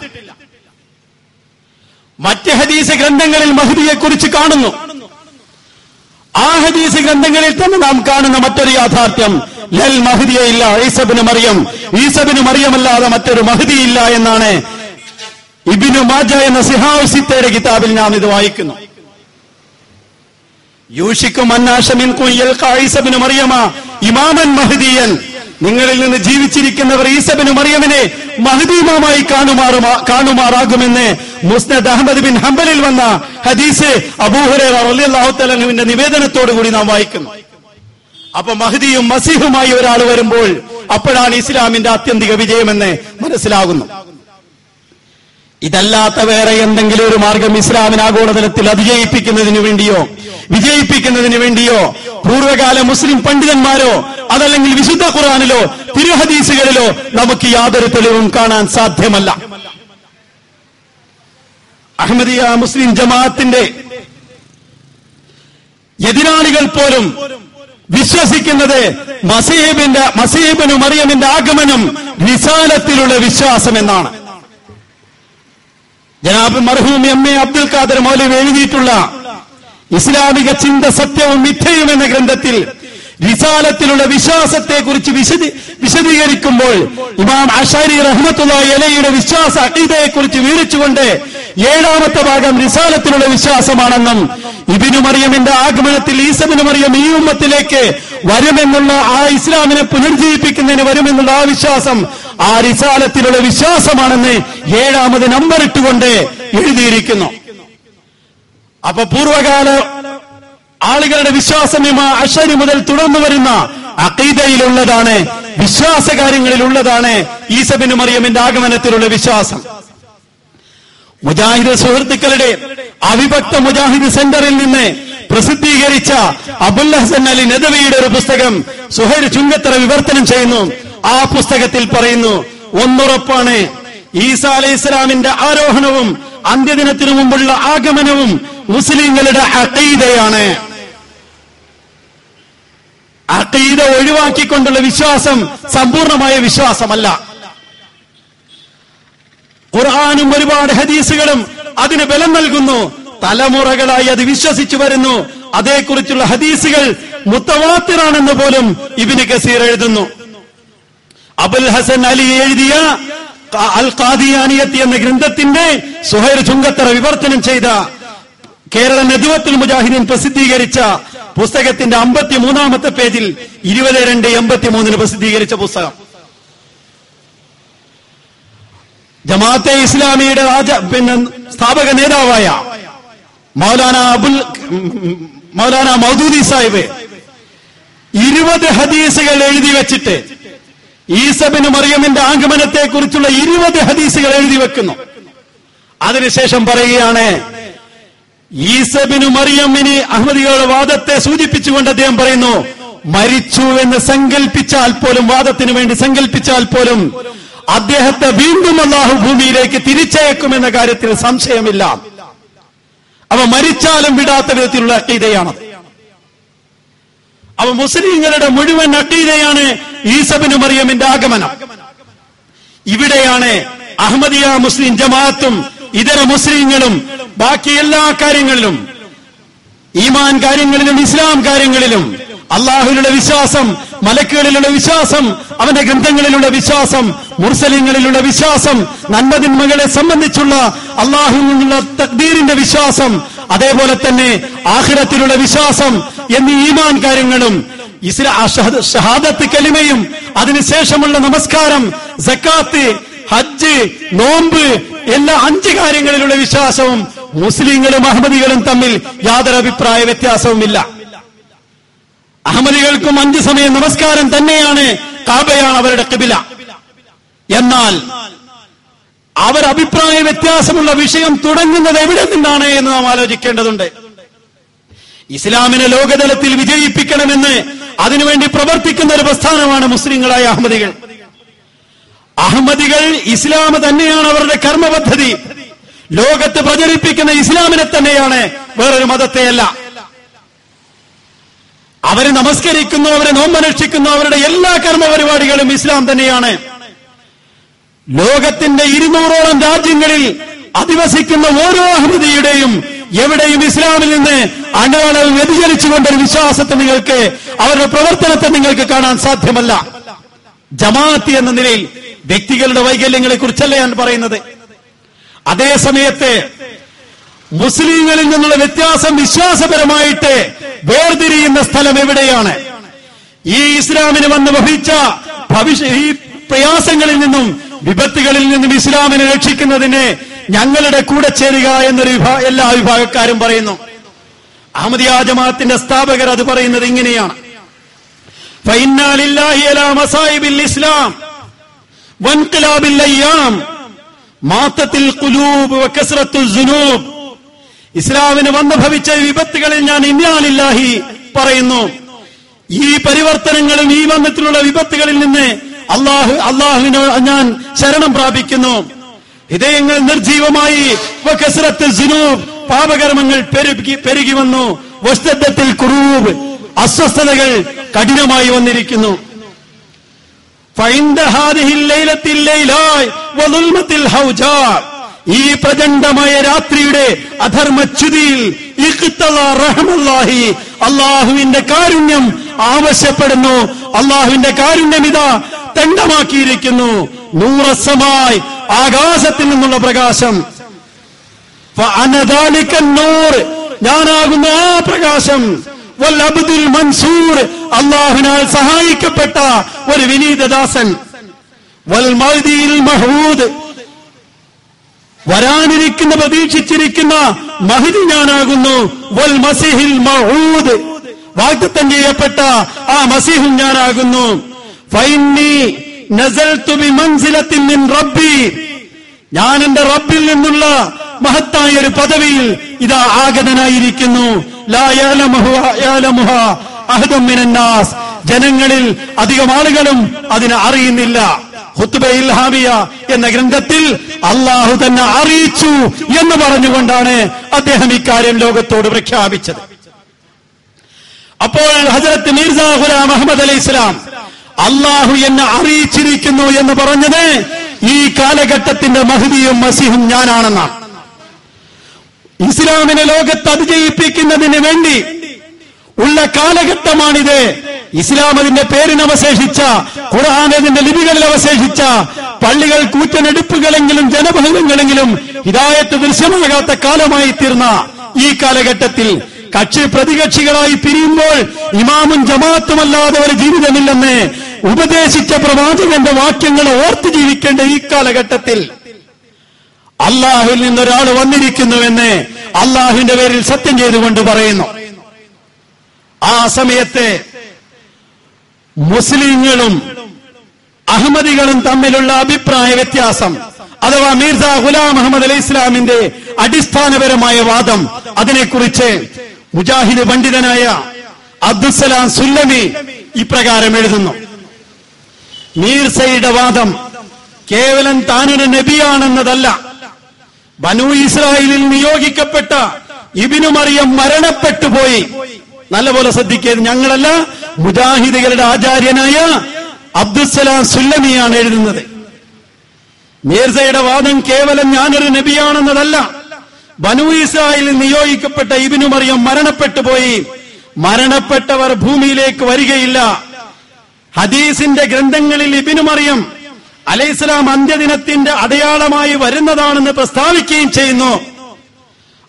[SPEAKER 2] മറ്റ് ഹദീസ് ഗ്രന്ഥങ്ങളിൽ മഹ്ദിയെക്കുറിച്ച് കാണുന്നു. ആ ഹദീസ് ഗ്രന്ഥങ്ങളിൽ തന്നെ നാം കാണുന്ന മറ്റൊരു യാഥാർത്ഥ്യം, ലൽ മഹ്ദിയില്ല ഈസ ഇബ്നു മറിയം, ഈസ ഇബ്നു മറിയമല്ലാതെ മറ്റൊരു മഹ്ദിയില്ല എന്നാണ് ഇബ്നു മാജ എന്ന സിഹാഉ സിത്തയുടെ കിതാബിൽ നാം ഇത് വായിക്കുന്നു. യൂഷിക്കും അന്നാശ മിൻകും യൽഖാ ഈസ ഇബ്നു മറിയമ ഇമാമൻ മഹ്ദിയൻ, നിങ്ങളിൽ നിന്ന് ജീവിച്ചിരിക്കുന്നവർ ഈസ ഇബ്നു മറിയമിനെ മഹ്ദി ഇമാമായി കാണുമാറാകുമെന്ന് മുസ്നദ് അഹ്മദ് ബിൻ ഹംബലിൽ വന്ന ഹദീസ് അബൂ ഹുറൈറ റളിയല്ലാഹു തആല അൻഹുവിന്റെ നിവേദനത്തോടു കൂടി നാം വായിക്കുന്നു. അപ്പൊ മഹ്ദിയും മസീഹുമായി ഒരാൾ വരുമ്പോൾ അപ്പോഴാണ് ഇസ്ലാമിന്റെ ആത്യന്തിക വിജയമെന്ന് മനസ്സിലാകുന്നു. ഇതല്ലാത്ത വേറെ എന്തെങ്കിലും ഒരു മാർഗം ഇസ്ലാമിന് ആഗോളതലത്തിൽ അതിജയിപ്പിക്കുന്നതിന് വേണ്ടിയോ വിജയിപ്പിക്കുന്നതിന് വേണ്ടിയോ പൂർവ്വകാല മുസ്ലിം പണ്ഡിതന്മാരോ അതല്ലെങ്കിൽ വിശുദ്ധ ഖുർആനിലോ തിരുഹദീസുകളിലോ നമുക്ക് യാതൊരു തെളിവും കാണാൻ സാധ്യമല്ല. അഹ്മദിയ മുസ്ലിം ജമാഅത്തിന്റെ എതിരാളികൾ പോലും വിശ്വസിക്കുന്നത് മസീഹ് ഇബ്നു മറിയമിന്റെ ആഗമനം റിസാലത്തിലുള്ള വിശ്വാസം എന്നാണ്. ജനാബ് മർഹൂം എം എ അബ്ദുൽ ഖാദർ മൗലവി എഴുതിയിട്ടുള്ള ഇസ്ലാമിക ചിന്ത സത്യവും മിഥ്യയും എന്ന ഗ്രന്ഥത്തിൽ റിസാലത്തിലുള്ള വിശ്വാസത്തെക്കുറിച്ച് വിശദീകരിക്കുമ്പോൾ ഇമാം അശഅരി റഹ്മത്തുള്ളാഹി അലൈഹിയുടെ വിശ്വാസ അഖീദയെക്കുറിച്ച് വിവരിച്ചുകൊണ്ട് 7ാമത്തെ ഭാഗം റിസാലത്തിലുള്ള വിശ്വാസമാണെന്നും ഇബ്നു മറിയമിന്റെ ആഗമനത്തിൽ ഈസ ഇബ്നു മറിയം ഈ ഉമ്മത്തിലേക്ക് വരുമെന്നുള്ള ആ ഇസ്ലാമിനെ പുനർജീവിപ്പിക്കുന്നതിന് വരുമെന്നുള്ള ആ വിശ്വാസം ആ റിസാലത്തിലുള്ള വിശ്വാസമാണെന്ന് 7ാമത് നമ്പർ ഇട്ടുകൊണ്ട് എഴുതിയിരിക്കുന്നു. അപ്പൊ പൂർവകാല ആളുകളുടെ വിശ്വാസം ഇമാം അശഅരി മുതൽ തുടർന്നു വരുന്ന അഖീദയിലുള്ളതാണ്, വിശ്വാസകാര്യങ്ങളിലുള്ളതാണ് ഈസ ഇബ്നു മറിയമിന്റെ ആഗമനത്തിലുള്ള വിശ്വാസം. മുജാഹിദ് സുഹൃത്തുക്കളുടെ അവിഭക്ത മുജാഹിദ് സെന്ററിൽ നിന്ന് പ്രസിദ്ധീകരിച്ച അബുൽ ഹസൻ അലി നദവിയുടെ ഒരു പുസ്തകം സുഹൈർ ചുങ്കത്തറ വിവർത്തനം ചെയ്യുന്നു. ആ പുസ്തകത്തിൽ പറയുന്നു, ഒന്നുറപ്പാണ്, ഈസ അലൈഹിസ്സലാമിന്റെ ആരോഹണവും അന്ത്യദിനത്തിനു മുമ്പുള്ള ആഗമനവും മുസ്ലിങ്ങളുടെ അഖീദയാണ്. അഖീദ ഒഴിവാക്കിക്കൊണ്ടുള്ള വിശ്വാസം സമ്പൂർണമായ വിശ്വാസമല്ല. ഖുർആനും ഒരുപാട് ഹദീസുകളും അതിന് ബലം നൽകുന്നു. തലമുറകളായി അത് വിശ്വസിച്ചു വരുന്നു. അതേക്കുറിച്ചുള്ള ഹദീസുകൾ മുത്തവാത്തിറാണെന്ന് പോലും ഇബ്നു കസീർ എഴുതുന്നു. അബുൽ ഹസൻ അലി എഴുതിയ അൽ ഖാദിയാനിയത്ത് എന്ന ഗ്രന്ഥത്തിന്റെ സുഹൈർ ചുങ്കത്തറ വിവർത്തനം ചെയ്ത കേരള നദ്വത്തുൽ മുജാഹിദീൻ പ്രസിദ്ധീകരിച്ച പുസ്തകത്തിന്റെ 53ാമത്തെ പേജിൽ 22/83 പ്രസിദ്ധീകരിച്ച പുസ്തകം. ജമാഅത്തെ ഇസ്ലാമിയുടെ സ്ഥാപക നേതാവായ മൗലാന മൗദൂദി സാഹിബ് 20 ഹദീസുകൾ എഴുതി വെച്ചിട്ട് ഈസ ഇബ്നു മറിയമിന്റെ ആഗമനത്തെ കുറിച്ചുള്ള 20 ഹദീസുകൾ എഴുതി വെക്കുന്നു. അതിനുശേഷം പറയുകയാണ്, ഈസ ഇബ്നു മറിയമിന് അഹ്മദികളുടെ വാദത്തെ സൂചിപ്പിച്ചുകൊണ്ട് അദ്ദേഹം പറയുന്നു,
[SPEAKER 1] മരിച്ചു എന്ന് സങ്കല്പിച്ചാൽ പോലും, വാദത്തിന് വേണ്ടി സങ്കല്പിച്ചാൽ പോലും അദ്ദേഹത്തെ വീണ്ടും അല്ലാഹു ഭൂമിയിലേക്ക് തിരിച്ചയക്കുമെന്ന കാര്യത്തിൽ സംശയമില്ല. അവ മരിച്ചാലും വിടാത്ത വിധത്തിലുള്ള അഖീദയാണ്. അവ മുസ്ലിങ്ങളുടെ മുഴുവൻ അഖീദയാണ് ഈസ ഇബ്നു മറിയമിന്റെ ആഗമനം. ഇവിടെയാണ് അഹ്മദിയ മുസ്ലിം ജമാഅത്തും ഇതര മുസ്ലിങ്ങളും ബാക്കി എല്ലാ കാര്യങ്ങളിലും, ഈമാൻ കാര്യങ്ങളിലും ഇസ്ലാം കാര്യങ്ങളിലും, അള്ളാഹുവിലുള്ള വിശ്വാസം, മലക്കുകളിലുള്ള വിശ്വാസം, അവന്റെ ഗ്രന്ഥങ്ങളിലുള്ള വിശ്വാസം, മുർസലിങ്ങളിലുള്ള വിശ്വാസം, നന്മതിന്മകളെ സംബന്ധിച്ചുള്ള അള്ളാഹുവിൽ നിന്നുള്ള തഖ്ദീറിന്റെ വിശ്വാസം, അതേപോലെ തന്നെ ആഖിറത്തിലുള്ള വിശ്വാസം എന്നീ ഈമാൻ കാര്യങ്ങളും ഷഹാദത്ത് കലിമയും അതിനുശേഷമുള്ള നമസ്കാരം, സക്കാത്ത്, ഹജ്ജ്, നോമ്പ്, എല്ലാ 5 കാര്യങ്ങളിലുള്ള വിശ്വാസവും മുസ്ലിങ്ങളും അഹമ്മദികളും തമ്മിൽ യാതൊരു അഭിപ്രായ വ്യത്യാസവുമില്ല. അഹമ്മദികൾക്കും 5 സമയം നമസ്കാരം തന്നെയാണ്, കാബയാണ് അവരുടെ ഖിബ്ല. എന്നാൽ അവർ അഭിപ്രായ വ്യത്യാസമുള്ള വിഷയം തുടങ്ങുന്നത് എവിടെ നിന്നാണ് എന്ന് നാം ആലോചിക്കേണ്ടതുണ്ട്. ഇസ്ലാമിനെ ലോകതലത്തിൽ വിജയിപ്പിക്കണമെന്ന് അതിനുവേണ്ടി പ്രവർത്തിക്കുന്ന ഒരു പ്രസ്ഥാനമാണ് മുസ്ലിങ്ങളായ അഹമ്മദികൾ. അഹമ്മദികൾ ഇസ്ലാം തന്നെയാണ് അവരുടെ കർമ്മപദ്ധതി. ലോകത്ത് പ്രചരിപ്പിക്കുന്ന ഇസ്ലാമിനെ തന്നെയാണ്, വേറൊരു മതത്തെയല്ല. അവര് നമസ്കരിക്കുന്നു, അവരെ നോമ്പനുഷ്ഠിക്കുന്നു, അവരുടെ എല്ലാ കർമ്മപരിപാടികളും ഇസ്ലാം തന്നെയാണ്. ലോകത്തിന്റെ 200ഓളം രാജ്യങ്ങളിൽ അധിവസിക്കുന്ന ഓരോ അഹമ്മദിയുടെയും എവിടെയും ഇസ്ലാമിൽ നിന്ന് അണുവളവ് വ്യതിചലിച്ചുകൊണ്ടൊരു വിശ്വാസത്തെ നിങ്ങൾക്ക്, അവരുടെ പ്രവർത്തനത്തെ നിങ്ങൾക്ക് കാണാൻ സാധ്യമല്ല. ജമാഅത്ത് എന്ന നിലയിൽ വ്യക്തികളുടെ വൈകല്യങ്ങളെ കുറിച്ചല്ല ഞാൻ പറയുന്നത്. അതേ സമയത്ത് മുസ്ലിങ്ങളിൽ നിന്നുള്ള വ്യത്യാസം വിശ്വാസപരമായിട്ട് വേർതിരിയുന്ന സ്ഥലം എവിടെയാണ്? ഈ ഇസ്ലാമിന് വന്ന് ഭവിച്ച ഈ പ്രയാസങ്ങളിൽ നിന്നും വിപത്തുകളിൽ നിന്നും ഇസ്ലാമിനെ രക്ഷിക്കുന്നതിന് ഞങ്ങളുടെ കൂടെ ചേരുക എന്നൊരു എല്ലാ വിഭാഗക്കാരും പറയുന്നു. അഹമ്മദിയ ജമാഅത്തിന്റെ സ്ഥാപകർ അത് പറയുന്നത് ഇങ്ങനെയാണ്: ഫഇന്നാ ലില്ലാഹി അലാ മസായിബിൽ ഇസ്ലാം വൻഖിലാബിൽ അയ്യാം മാത്തത്തിൽ ഖുലൂബ് വകസ്റത്തുൽ ദുനൂബ്. ഇസ്ലാമിന് വന്നു ഭവിച്ച വിപത്തുകളിൽ ഞാൻ ഇന്നാ ലില്ലാഹി പറയുന്നു. ഈ പരിവർത്തനങ്ങളും ഈ വന്നത്തിലുള്ള വിപത്തുകളിൽ നിന്ന് അള്ളാഹുവിനോ ഞാൻ ശരണം പ്രാപിക്കുന്നു. ഹൃദയങ്ങൾ നിർജീവമായി, വകസ്റത്തുൽ ദുനൂബ് പാപകർമ്മങ്ങൾ പെരുകി വന്നു, വസ്തദ്ദത്തിൽ ഖുറൂബ് അസ്വസ്ഥതകൾ കഠിനമായി വന്നിരിക്കുന്നു. ഫഇൻദ ഹാദിഹിൽ ലൈലത്തിൽ ലൈലായ് വദുൽമത്തിൽ ഹൗജാ, ഈ പ്രചണ്ഡമായ രാത്രിയുടെ അധർമ്മച്യുതിയിൽ ഇഖ്തലാ റഹ്മല്ലാഹി, അല്ലാഹുവിന്റെ കാരുണ്യം ആവശ്യപ്പെടുന്നു. അല്ലാഹുവിന്റെ കാരുണ്യം ഇതാ തണ്ടമാക്കിയിരിക്കുന്നു. നൂറസമായി, ആകാശത്തിൽ നിന്നുള്ള പ്രകാശം. ഫഅന ദാലികൻ നൂർ, ഞാനാകുന്ന ആ പ്രകാശം. വൽ അബ്ദുൽ മൻസൂർ, അല്ലാഹുവിനാൽ സഹായിക്കപ്പെട്ട ഒരു വിനീതദാസൻ. വൽ മഹ്ദിയിൽ മഹ്മൂദ്, വരാനിരിക്കുന്ന പ്രതീക്ഷിച്ചിരിക്കുന്ന മഹ്ദി ഞാനാകുന്നു. വൽ മസീഹിൽ മൗഊദ്, വാഗ്ദത്തം ചെയ്യപ്പെട്ട ആ മസീഹും ഞാനാകുന്നു. ഫഇന്നി നസൽതു ബിമൻസിലത്തിൻ മിൻ റബ്ബി, ഞാൻ എന്റെ റബ്ബിൽ നിന്നുള്ള മഹത്തായ ഒരു പദവിയിൽ ഇതാ ആഗതനായിരിക്കുന്നു. ലാ യഅലമുഹാ അഹദും മിനന്നാസ്, ജനങ്ങളിൽ അധികം ആളുകളും അതിനെ അറിയുന്നില്ല. ഖുത്ബയിൽ ഹാമിയ എന്ന ഗ്രന്ഥത്തിൽ അള്ളാഹു തന്നെ അറിയിച്ചു എന്ന് പറഞ്ഞുകൊണ്ടാണ് അദ്ദേഹം ഇക്കാര്യം ലോകത്തോട് പ്രഖ്യാപിച്ചത്. അപ്പോൾ ഹസ്രത്ത് മീർസ ഗുലാം അഹമ്മദ് അലൈഹിസ്സലാം അള്ളാഹു എന്നെ അറിയിച്ചിരിക്കുന്നു എന്ന് പറഞ്ഞത് ഈ കാലഘട്ടത്തിന്റെ മഹ്ദിയും മസീഹും ഞാനാണെന്നാണ്. ഇസ്ലാമിനെ ലോകത്ത് അതിജയിപ്പിക്കുന്നതിന് വേണ്ടി ഉള്ള കാലഘട്ടമാണിത്. ഇസ്ലാം അതിന്റെ പേരിനവശേഷിച്ച, ഖുർആൻ അതിന്റെ ലിപികളിൽ അവശേഷിച്ച, പള്ളികൾ കൂറ്റനെടുപ്പുകളെങ്കിലും ജനബഹുലങ്ങളെങ്കിലും ഹിദായത്ത് ദൃശ്യമാകാത്ത കാലമായി തീർന്ന ഈ കാലഘട്ടത്തിൽ കക്ഷി പ്രതികക്ഷികളായി പിരിയുമ്പോൾ ഇമാമും ജമാഅത്തുമല്ലാതെ ഒരു ജീവിതമില്ലെന്ന് ഉപദേശിച്ച പ്രവാചകന്റെ വാക്യങ്ങൾ ഓർത്തു ജീവിക്കേണ്ട ഈ കാലഘട്ടത്തിൽ അള്ളാഹുവിൽ നിന്നൊരാൾ വന്നിരിക്കുന്നുവെന്ന് അള്ളാഹുവിന്റെ പേരിൽ സത്യം ചെയ്തുകൊണ്ട് പറയുന്നു. ആ സമയത്ത് മുസ്ലിങ്ങളും അഹമ്മദികളും തമ്മിലുള്ള അഭിപ്രായ വ്യത്യാസം, അഥവാ മീർസ ഗുലാം അഹമ്മദ് അലൈഹി ഇസ്ലാമിന്റെ അടിസ്ഥാനപരമായ വാദം, അതിനെക്കുറിച്ച് മുജാഹിദ് പണ്ഡിതനായ അബ്ദുസ്സലാം സുല്ലമി ഇപ്രകാരം എഴുതുന്നു: മീർസയുടെ വാദം കേവലം താനൊരു നബിയാണെന്നതല്ല. ബനൂ ഇസ്രായേലിൽ നിയോഗിക്കപ്പെട്ട ഇബ്നു മറിയം മരണപ്പെട്ടുപോയി. നല്ലപോലെ ശ്രദ്ധിക്കരുത്, ഞങ്ങളല്ല, മുജാഹിദുകളുടെ ആചാര്യനായ അബ്ദുസ്സലാം സുല്ലമിയാണ് എഴുതുന്നത്. മീർസയുടെ വാദം കേവലം ഞാനൊരു നബിയാണെന്നതല്ല. ബനൂ ഇസ്രായേലിൽ നിയോഗിക്കപ്പെട്ട ഇബ്നു മറിയം മരണപ്പെട്ടുപോയി. മരണപ്പെട്ടവർ ഭൂമിയിലേക്ക് വരികയില്ല. ഹദീസിന്റെ ഗ്രന്ഥങ്ങളിൽ ഇബ്നു മറിയം അലൈഹിസ്സലാം അന്ത്യദിനത്തിന്റെ അടയാളമായി വരുന്നതാണെന്ന് പ്രസ്താവിക്കുകയും ചെയ്യുന്നു.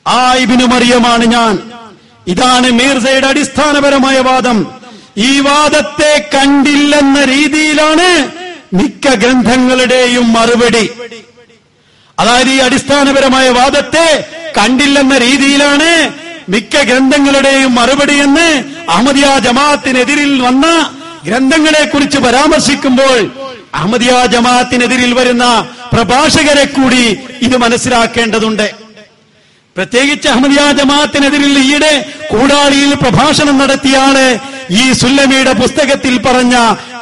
[SPEAKER 1] ആ ഇബ്നു മറിയമാണ് ഞാൻ. ഇതാണ് മീർസയുടെ അടിസ്ഥാനപരമായ വാദം. ഈ വാദത്തെ കണ്ടില്ലെന്ന രീതിയിലാണ് മിക്ക ഗ്രന്ഥങ്ങളുടെയും മറുപടി. അതായത് ഈ അടിസ്ഥാനപരമായ വാദത്തെ കണ്ടില്ലെന്ന രീതിയിലാണ് മിക്ക ഗ്രന്ഥങ്ങളുടെയും മറുപടി എന്ന് അഹമ്മദിയ ജമാഅത്തിനെതിരിൽ വന്ന ഗ്രന്ഥങ്ങളെ കുറിച്ച് പരാമർശിക്കുമ്പോൾ അഹമ്മദിയ ജമാഅത്തിനെതിരിൽ വരുന്ന പ്രഭാഷകരെ കൂടി ഇത് മനസ്സിലാക്കേണ്ടതുണ്ട്. പ്രത്യേകിച്ച് അഹമ്മദിയ ജമാഅത്തിനെതിരിൽ ഈയിടെ കൂടാളിയിൽ പ്രഭാഷണം നടത്തിയാണ് ഈ സുല്ലമിയുടെ പുസ്തകത്തിൽ പറഞ്ഞ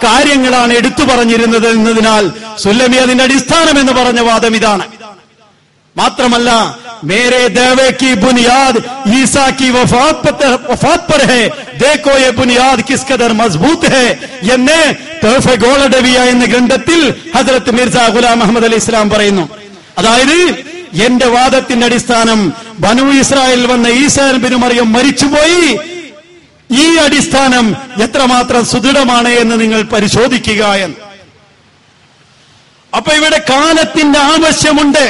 [SPEAKER 1] കാര്യങ്ങളാണ് എടുത്തു പറഞ്ഞിരുന്നത് എന്നതിനാൽ സുല്ലമി അതിന്റെ അടിസ്ഥാനം എന്ന് പറഞ്ഞ വാദം ഇതാണ്. മാത്രമല്ല, മേരെ ദേവേ കി ബുനിയാദ് ഈസാ കി വഫാത്ത് പർ ഹേ, ദേഖോ യേ ബുനിയാദ് കിസ് ഖദർ മസ്ബൂത്ത് ഹേ എന്ന് തൗഫ ഗോളഡവിയ എന്ന ഗ്രന്ഥത്തിൽ ഹസ്രത്ത് മിർസ ഗുലാം അഹമ്മദ് അലി ഇസ്ലാം പറയുന്നു. അതായത് എന്റെ വാദത്തിന്റെ അടിസ്ഥാനം ബനൂ ഇസ്രായേൽ വന്ന ഈസാ ഇബ്നു മറിയം മരിച്ചുപോയി. ഈ അടിസ്ഥാനം എത്രമാത്രം സുദൃഢമാണ് എന്ന് നിങ്ങൾ പരിശോധിക്കുക എന്ന്. അപ്പൊ ഇവിടെ കാലത്തിന്റെ ആവശ്യമുണ്ട്.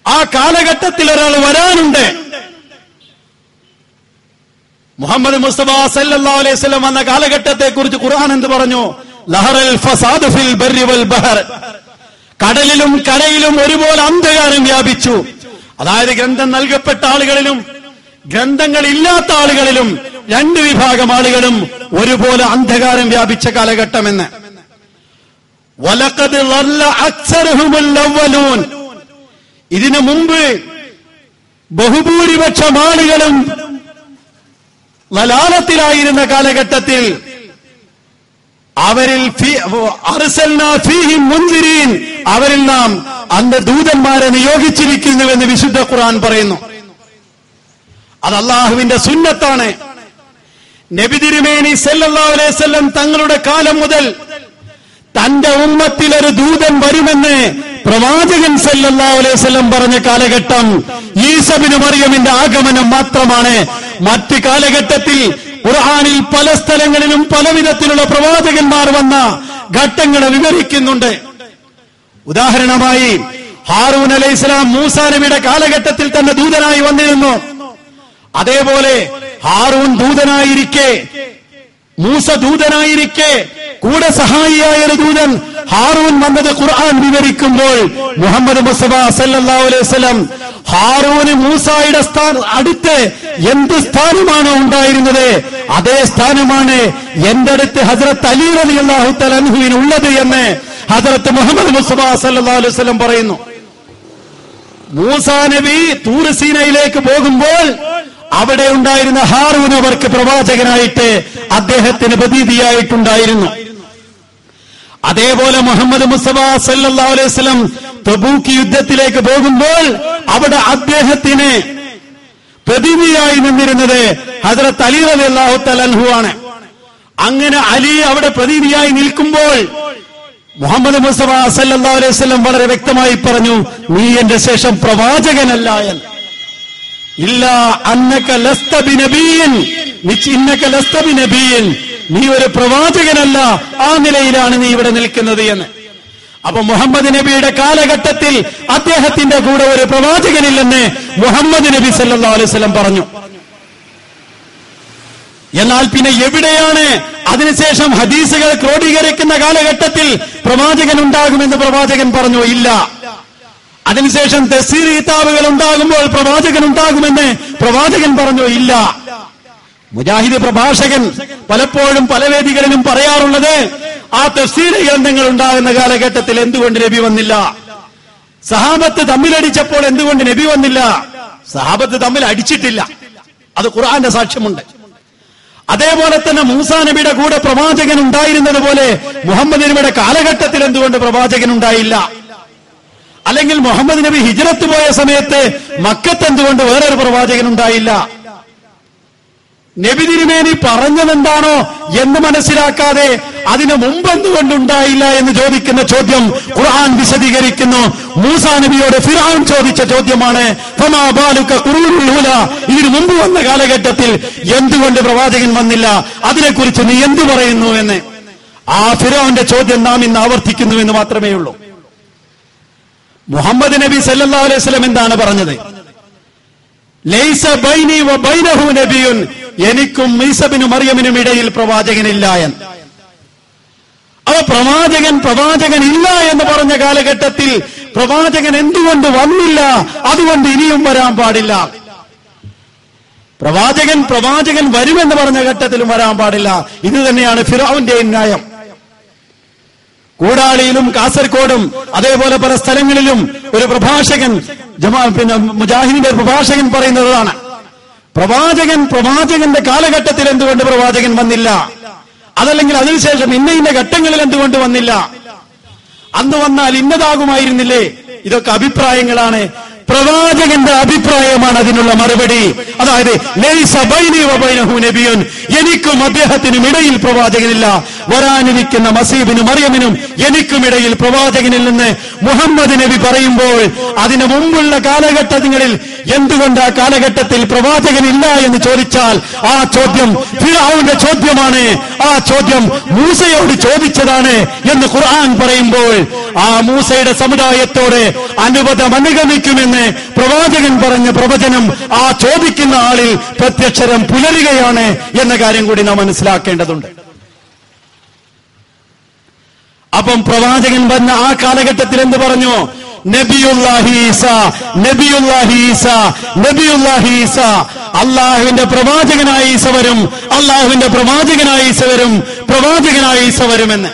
[SPEAKER 1] ആ കാലഘട്ടത്തിൽ ഒരാൾ വരാനുണ്ട്. മുഹമ്മദ് മുസ്തഫ സല്ലല്ലാഹു അലൈഹി വസല്ലം വന്ന കാലഘട്ടത്തെ കുറിച്ച് ഖുർആൻ എന്ത് പറഞ്ഞു? ലഹറൽ ഫസാദു ഫിൽ ബർരി വൽ ബഹർ. കടലിലും കരയിലും ഒരുപോലെ അന്ധകാരം വ്യാപിച്ചു. അതായത് ഗ്രന്ഥം നൽകപ്പെട്ട ആളുകളിലും ഗ്രന്ഥങ്ങൾ ഇല്ലാത്ത ആളുകളിലും രണ്ട് വിഭാഗം ആളുകളും ഒരുപോലെ അന്ധകാരം വ്യാപിച്ച കാലഘട്ടമെന്ന്. വലഖദ് ളല്ല അക്സറുഹുൽ അവ്വലൂൻ. ഇതിനു മുമ്പ് ബഹുഭൂരിപക്ഷം ആളുകളും ലലാലത്തിലായിരുന്ന കാലഘട്ടത്തിൽ അവരിൽ അർസൽനാ ഫീഹിം മുൻദിരീൻ, അവരിൽ നാം അന്ന് ദൂതന്മാരെ നിയോഗിച്ചിരിക്കുന്നുവെന്ന് വിശുദ്ധ ഖുർആൻ പറയുന്നു. അത് അള്ളാഹുവിന്റെ സുന്നത്താണ്. നബി തിരുമേനി സല്ലല്ലാഹു അലൈഹി വസല്ലം തങ്ങളുടെ കാലം മുതൽ തന്റെ ഉമ്മത്തിൽ ഒരു ദൂതൻ വരുമെന്ന് പ്രവാചകൻ സല്ലല്ലാഹു അലൈഹി വസല്ലം പറഞ്ഞ കാലഘട്ടം ഈസാ ഇബ്നു മറിയമിന്റെ ആഗമനം മാത്രമാണ്. മറ്റ് കാലഘട്ടത്തിൽ ഖുർആനിൽ പല സ്ഥലങ്ങളിലും പല വിധത്തിലുള്ള പ്രവാചകന്മാർ വന്ന ഘട്ടങ്ങളെ വിവരിക്കുന്നുണ്ട്. ഉദാഹരണമായി ഹാറൂൻ അലൈഹിസ്സലാം മൂസാ നബിയുടെ കാലഘട്ടത്തിൽ തന്നെ ദൂതനായി വന്നിരുന്നു. അതേപോലെ ഹാറൂൻ ദൂതനായിരിക്കെ, മൂസ ദൂതനായിരിക്കെ കൂടെ സഹായിയായ ഒരു ദൂതൻ ഹാറൂൻ വന്നത് ഖുർആൻ വിവരിക്കുമ്പോൾ മുഹമ്മദ് മുസ്തഫ സല്ലല്ലാഹു അലൈഹി വസല്ലം ഹാറൂന് മൂസായുടെ അടുത്ത് എന്ത് സ്ഥാനമാണോ ഉണ്ടായിരുന്നത് അതേ സ്ഥാനമാണ് എന്റെ അടുത്ത് ഹസ്രത്ത് അലി റളിയല്ലാഹു തആല അൻഹുവിന് ഉള്ളത് എന്ന് ഹസ്രത്ത് മുഹമ്മദ് മുസ്തഫ സല്ലല്ലാഹു അലൈഹി വസല്ലം പറയുന്നു. മൂസാ നബി തൂർ സീനയിലേക്ക് പോകുമ്പോൾ അവിടെ ഉണ്ടായിരുന്ന ഹാറൂൻ അവർക്ക് പ്രവാചകനായിട്ട് അദ്ദേഹത്തിന് പ്രതീതിയായിട്ടുണ്ടായിരുന്നു. അതേപോലെ മുഹമ്മദ് മുസ്തഫ സല്ലല്ലാഹു അലൈഹി വസല്ലം തബൂക്ക് യുദ്ധത്തിലേക്ക് പോകുമ്പോൾ അവിടെ അദ്ദേഹത്തിന് പ്രതിനിധിയായി നിന്നിരുന്നത് ഹസ്രത്ത് അലി റളിയല്ലാഹു തആല അൻഹു ആണ്. അങ്ങനെ അലി അവിടെ പ്രതിനിധിയായി നിൽക്കുമ്പോൾ മുഹമ്മദ് മുസ്തഫ സല്ലല്ലാഹു അലൈഹി വസല്ലം വളരെ വ്യക്തമായി പറഞ്ഞു, നീ എന്റെ ശേഷം പ്രവാചകനല്ല എന്ന്. ഇല്ലാ അന്നക ലസ്ത ബിനബിയ്യിൻ, ഇന്നക ലസ്ത ബിനബിയ്യിൻ, നീ ഒരു പ്രവാചകനല്ല, ആ നിലയിലാണ് നീ ഇവിടെ നിൽക്കുന്നത് എന്ന്. അപ്പൊ മുഹമ്മദ് നബിയുടെ കാലഘട്ടത്തിൽ അദ്ദേഹത്തിന്റെ കൂടെ ഒരു പ്രവാചകനില്ലെന്ന് മുഹമ്മദ് നബി സല്ലല്ലാഹു അലൈഹി വസല്ലം പറഞ്ഞു. എന്നാൽ പിന്നെ എവിടെയാണ് അതിനുശേഷം ഹദീസുകൾ ക്രോഡീകരിക്കുന്ന കാലഘട്ടത്തിൽ പ്രവാചകൻ ഉണ്ടാകുമെന്ന് പ്രവാചകൻ പറഞ്ഞു? ഇല്ല. അതിനുശേഷം തഫ്സീർ കിതാബുകൾ ഉണ്ടാകുമ്പോൾ പ്രവാചകൻ ഉണ്ടാകുമെന്ന് പ്രവാചകൻ പറഞ്ഞു? ഇല്ല. മുജാഹിദ് പ്രഭാഷകൻ പലപ്പോഴും പല വേദികളിലും പറയാറുള്ളത്, ആ തഫ്സീർ ഗ്രന്ഥങ്ങൾ ഉണ്ടാകുന്ന കാലഘട്ടത്തിൽ എന്തുകൊണ്ട് നബി വന്നില്ല? സഹാബത്ത് തമ്മിലടിച്ചപ്പോൾ എന്തുകൊണ്ട് നബി വന്നില്ല? സഹാബത്ത് തമ്മിൽ അടിച്ചിട്ടില്ല, അത് ഖുർആന്റെ സാക്ഷ്യമുണ്ട്. അതേപോലെ തന്നെ മൂസാ നബിയുടെ കൂടെ പ്രവാചകൻ ഉണ്ടായിരുന്നത് പോലെ മുഹമ്മദ് നബിയുടെ കാലഘട്ടത്തിൽ എന്തുകൊണ്ട് പ്രവാചകൻ ഉണ്ടായില്ല? അല്ലെങ്കിൽ മുഹമ്മദ് നബി ഹിജ്റത്ത് പോയ സമയത്ത് മക്കത്ത് എന്തുകൊണ്ട് വേറൊരു പ്രവാചകൻ ഉണ്ടായില്ല? നബി തിരുമേനി പറഞ്ഞതെന്താണോ എന്ന് മനസ്സിലാക്കാതെ അതിനു മുമ്പ് എന്തുകൊണ്ടുണ്ടായില്ല എന്ന് ചോദിക്കുന്ന ചോദ്യം ഖുർആൻ വിശദീകരിക്കുന്നു. മൂസാ നബിയോട് ഫിർഔൻ ചോദിച്ച ചോദ്യമാണ്, ഫമാ ബാലുക ഖുറൂനുൽ ഊലാ, ഇതിനു മുമ്പ് വന്ന കാലഘട്ടത്തിൽ എന്തുകൊണ്ട് പ്രവാചകൻ വന്നില്ല, അതിനെക്കുറിച്ച് നീ എന്തു പറയുന്നു എന്ന്. ആ ഫിർഔന്റെ ചോദ്യം നാം ഇന്ന് ആവർത്തിക്കുന്നു എന്ന് മാത്രമേ ഉള്ളൂ. മുഹമ്മദ് നബി സല്ലല്ലാഹു അലൈഹി വസല്ലം എന്താണ് പറഞ്ഞത്? ലൈസ ബൈനി വ ബൈനഹു നബിയുൻ, എനിക്കും ഈസാ ഇബ്നു മറിയമിനും ഇടയിൽ പ്രവാചകനില്ല എന്ന്. പ്രവാചകൻ ഇല്ല എന്ന് പറഞ്ഞ കാലഘട്ടത്തിൽ പ്രവാചകൻ എന്തുകൊണ്ട് വന്നില്ല, അതുകൊണ്ട് ഇനിയും വരാൻ പാടില്ല. പ്രവാചകൻ വരുമെന്ന് പറഞ്ഞ ഘട്ടത്തിലും വരാൻ പാടില്ല. ഇത് തന്നെയാണ് ഫിർഔന്റെ ന്യായം. കൂടാളിയിലും കാസർഗോഡും അതേപോലെ പല സ്ഥലങ്ങളിലും ഒരു പ്രഭാഷകൻ മുജാഹിദിന്റെ പ്രഭാഷകൻ പറയുന്നതാണ്, പ്രവാചകന്റെ കാലഘട്ടത്തിൽ എന്തുകൊണ്ട് പ്രവാചകൻ വന്നില്ല, അതല്ലെങ്കിൽ അതിനുശേഷം ഇന്ന ഘട്ടങ്ങളിൽ എന്തുകൊണ്ട് വന്നില്ല, അന്ന് വന്നാൽ ഇന്നതാകുമായിരുന്നില്ലേ? ഇതൊക്കെ അഭിപ്രായങ്ങളാണ്. പ്രവാചകന്റെ അഭിപ്രായമാണ് അതിനുള്ള മറുപടി. അതായത് ലൈസ ബൈനി വ ബൈനഹു നബിയുൻ, എനിക്കും അദ്ദേഹത്തിനും ഇടയിൽ പ്രവാചകനില്ല, വരാനിരിക്കുന്ന മസീബിനും മറിയമിനും എനിക്കും ഇടയിൽ പ്രവാചകനില്ലെന്ന് മുഹമ്മദ് നബി പറയുമ്പോൾ അതിനു മുമ്പുള്ള കാലഘട്ടങ്ങളിൽ എന്തുകൊണ്ട് ആ കാലഘട്ടത്തിൽ പ്രവാചകനില്ല എന്ന് ചോദിച്ചാൽ ആ ചോദ്യം ഫിർഔന്റെ ചോദ്യമാണ്. ആ ചോദ്യം മൂസയോട് ചോദിച്ചതാണ് എന്ന് ഖുർആൻ പറയുമ്പോൾ ആ മൂസയുടെ സമുദായത്തോട് അനുവാദം അനുഗമിക്കുമെന്ന് പ്രവാചകൻ പറഞ്ഞ പ്രവചനം ആ ചോദിക്കുന്ന ആളിൽ പ്രത്യക്ഷരം പുലരുകയാണ് എന്ന കാര്യം കൂടി നാം മനസ്സിലാക്കേണ്ടതുണ്ട്. അപ്പം പ്രവാചകൻ വന്ന ആ കാലഘട്ടത്തിൽ എന്ത് പറഞ്ഞു? നബിയുല്ലാഹി ഈസ, അള്ളാഹുവിന്റെ പ്രവാചകനായ ഈസ വരും, അള്ളാഹുവിന്റെ പ്രവാചകനായ ഈസ വരും, പ്രവാചകനായ ഈസ വരുമെന്ന്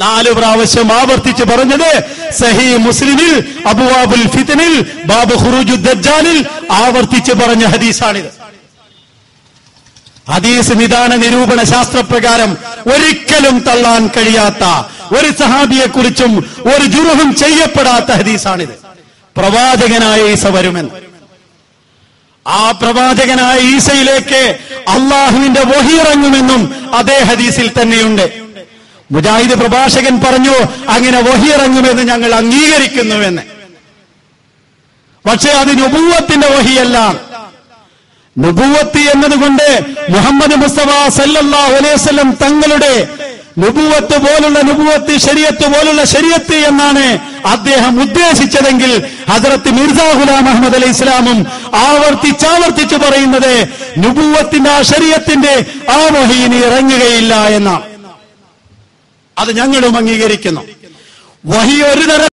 [SPEAKER 1] 4 പ്രാവശ്യം ആവർത്തിച്ച് പറഞ്ഞത് സഹീഹ് മുസ്ലിമിൽ അബ്വാബുൽ ഫിത്നിൽ ബാബ് ഖുറൂജു ദജ്ജാലിൽ ആവർത്തിച്ച് പറഞ്ഞ ഹദീസാണിത്. ഹദീസ് നിദാന നിരൂപണ ശാസ്ത്രപ്രകാരം ഒരിക്കലും തള്ളാൻ കഴിയാത്ത, ഒരു സഹാബിയെക്കുറിച്ചും ഒരു ജുർഹും ചെയ്യപ്പെടാത്ത ഹദീസാണിത്. പ്രവാചകനായ ഈസ വരുമെന്ന്. ആ പ്രവാചകനായ ഈസയിലേക്ക് അള്ളാഹുവിന്റെ വഹി ഇറങ്ങുമെന്നും അതേ ഹദീസിൽ തന്നെയുണ്ട്. മുജാഹിദ് പ്രഭാഷകൻ പറഞ്ഞു, അങ്ങനെ വഹി ഇറങ്ങുമെന്ന് ഞങ്ങൾ അംഗീകരിക്കുന്നുവെന്ന്. പക്ഷേ അത് നുബുവത്തിന്റെ വഹിയല്ല. നുബുവത്ത് എന്നതുകൊണ്ട് മുഹമ്മദ് മുസ്തഫ സല്ലല്ലാഹു അലൈഹി വസല്ലം തങ്ങളുടെ നുബുവത്ത് പോലുള്ള നുബുവത്ത്, ശരീഅത്ത് പോലുള്ള ശരീഅത്ത് എന്നാണ് അദ്ദേഹം ഉദ്ദേശിച്ചതെങ്കിൽ ഹദ്റത്ത് മിർസാ ഗുലാം അഹ്മദ് അലൈഹി ഇസ്ലാമും ആവർത്തിച്ച് പറയുന്നത് നുബുവത്തിന്റെ ആ ശരീഅത്തിന്റെ ആ വഹീന് ഇറങ്ങുകയില്ല എന്നാണ്. അത് ഞങ്ങളും അംഗീകരിക്കുന്നു. വഹി ഒരു തരം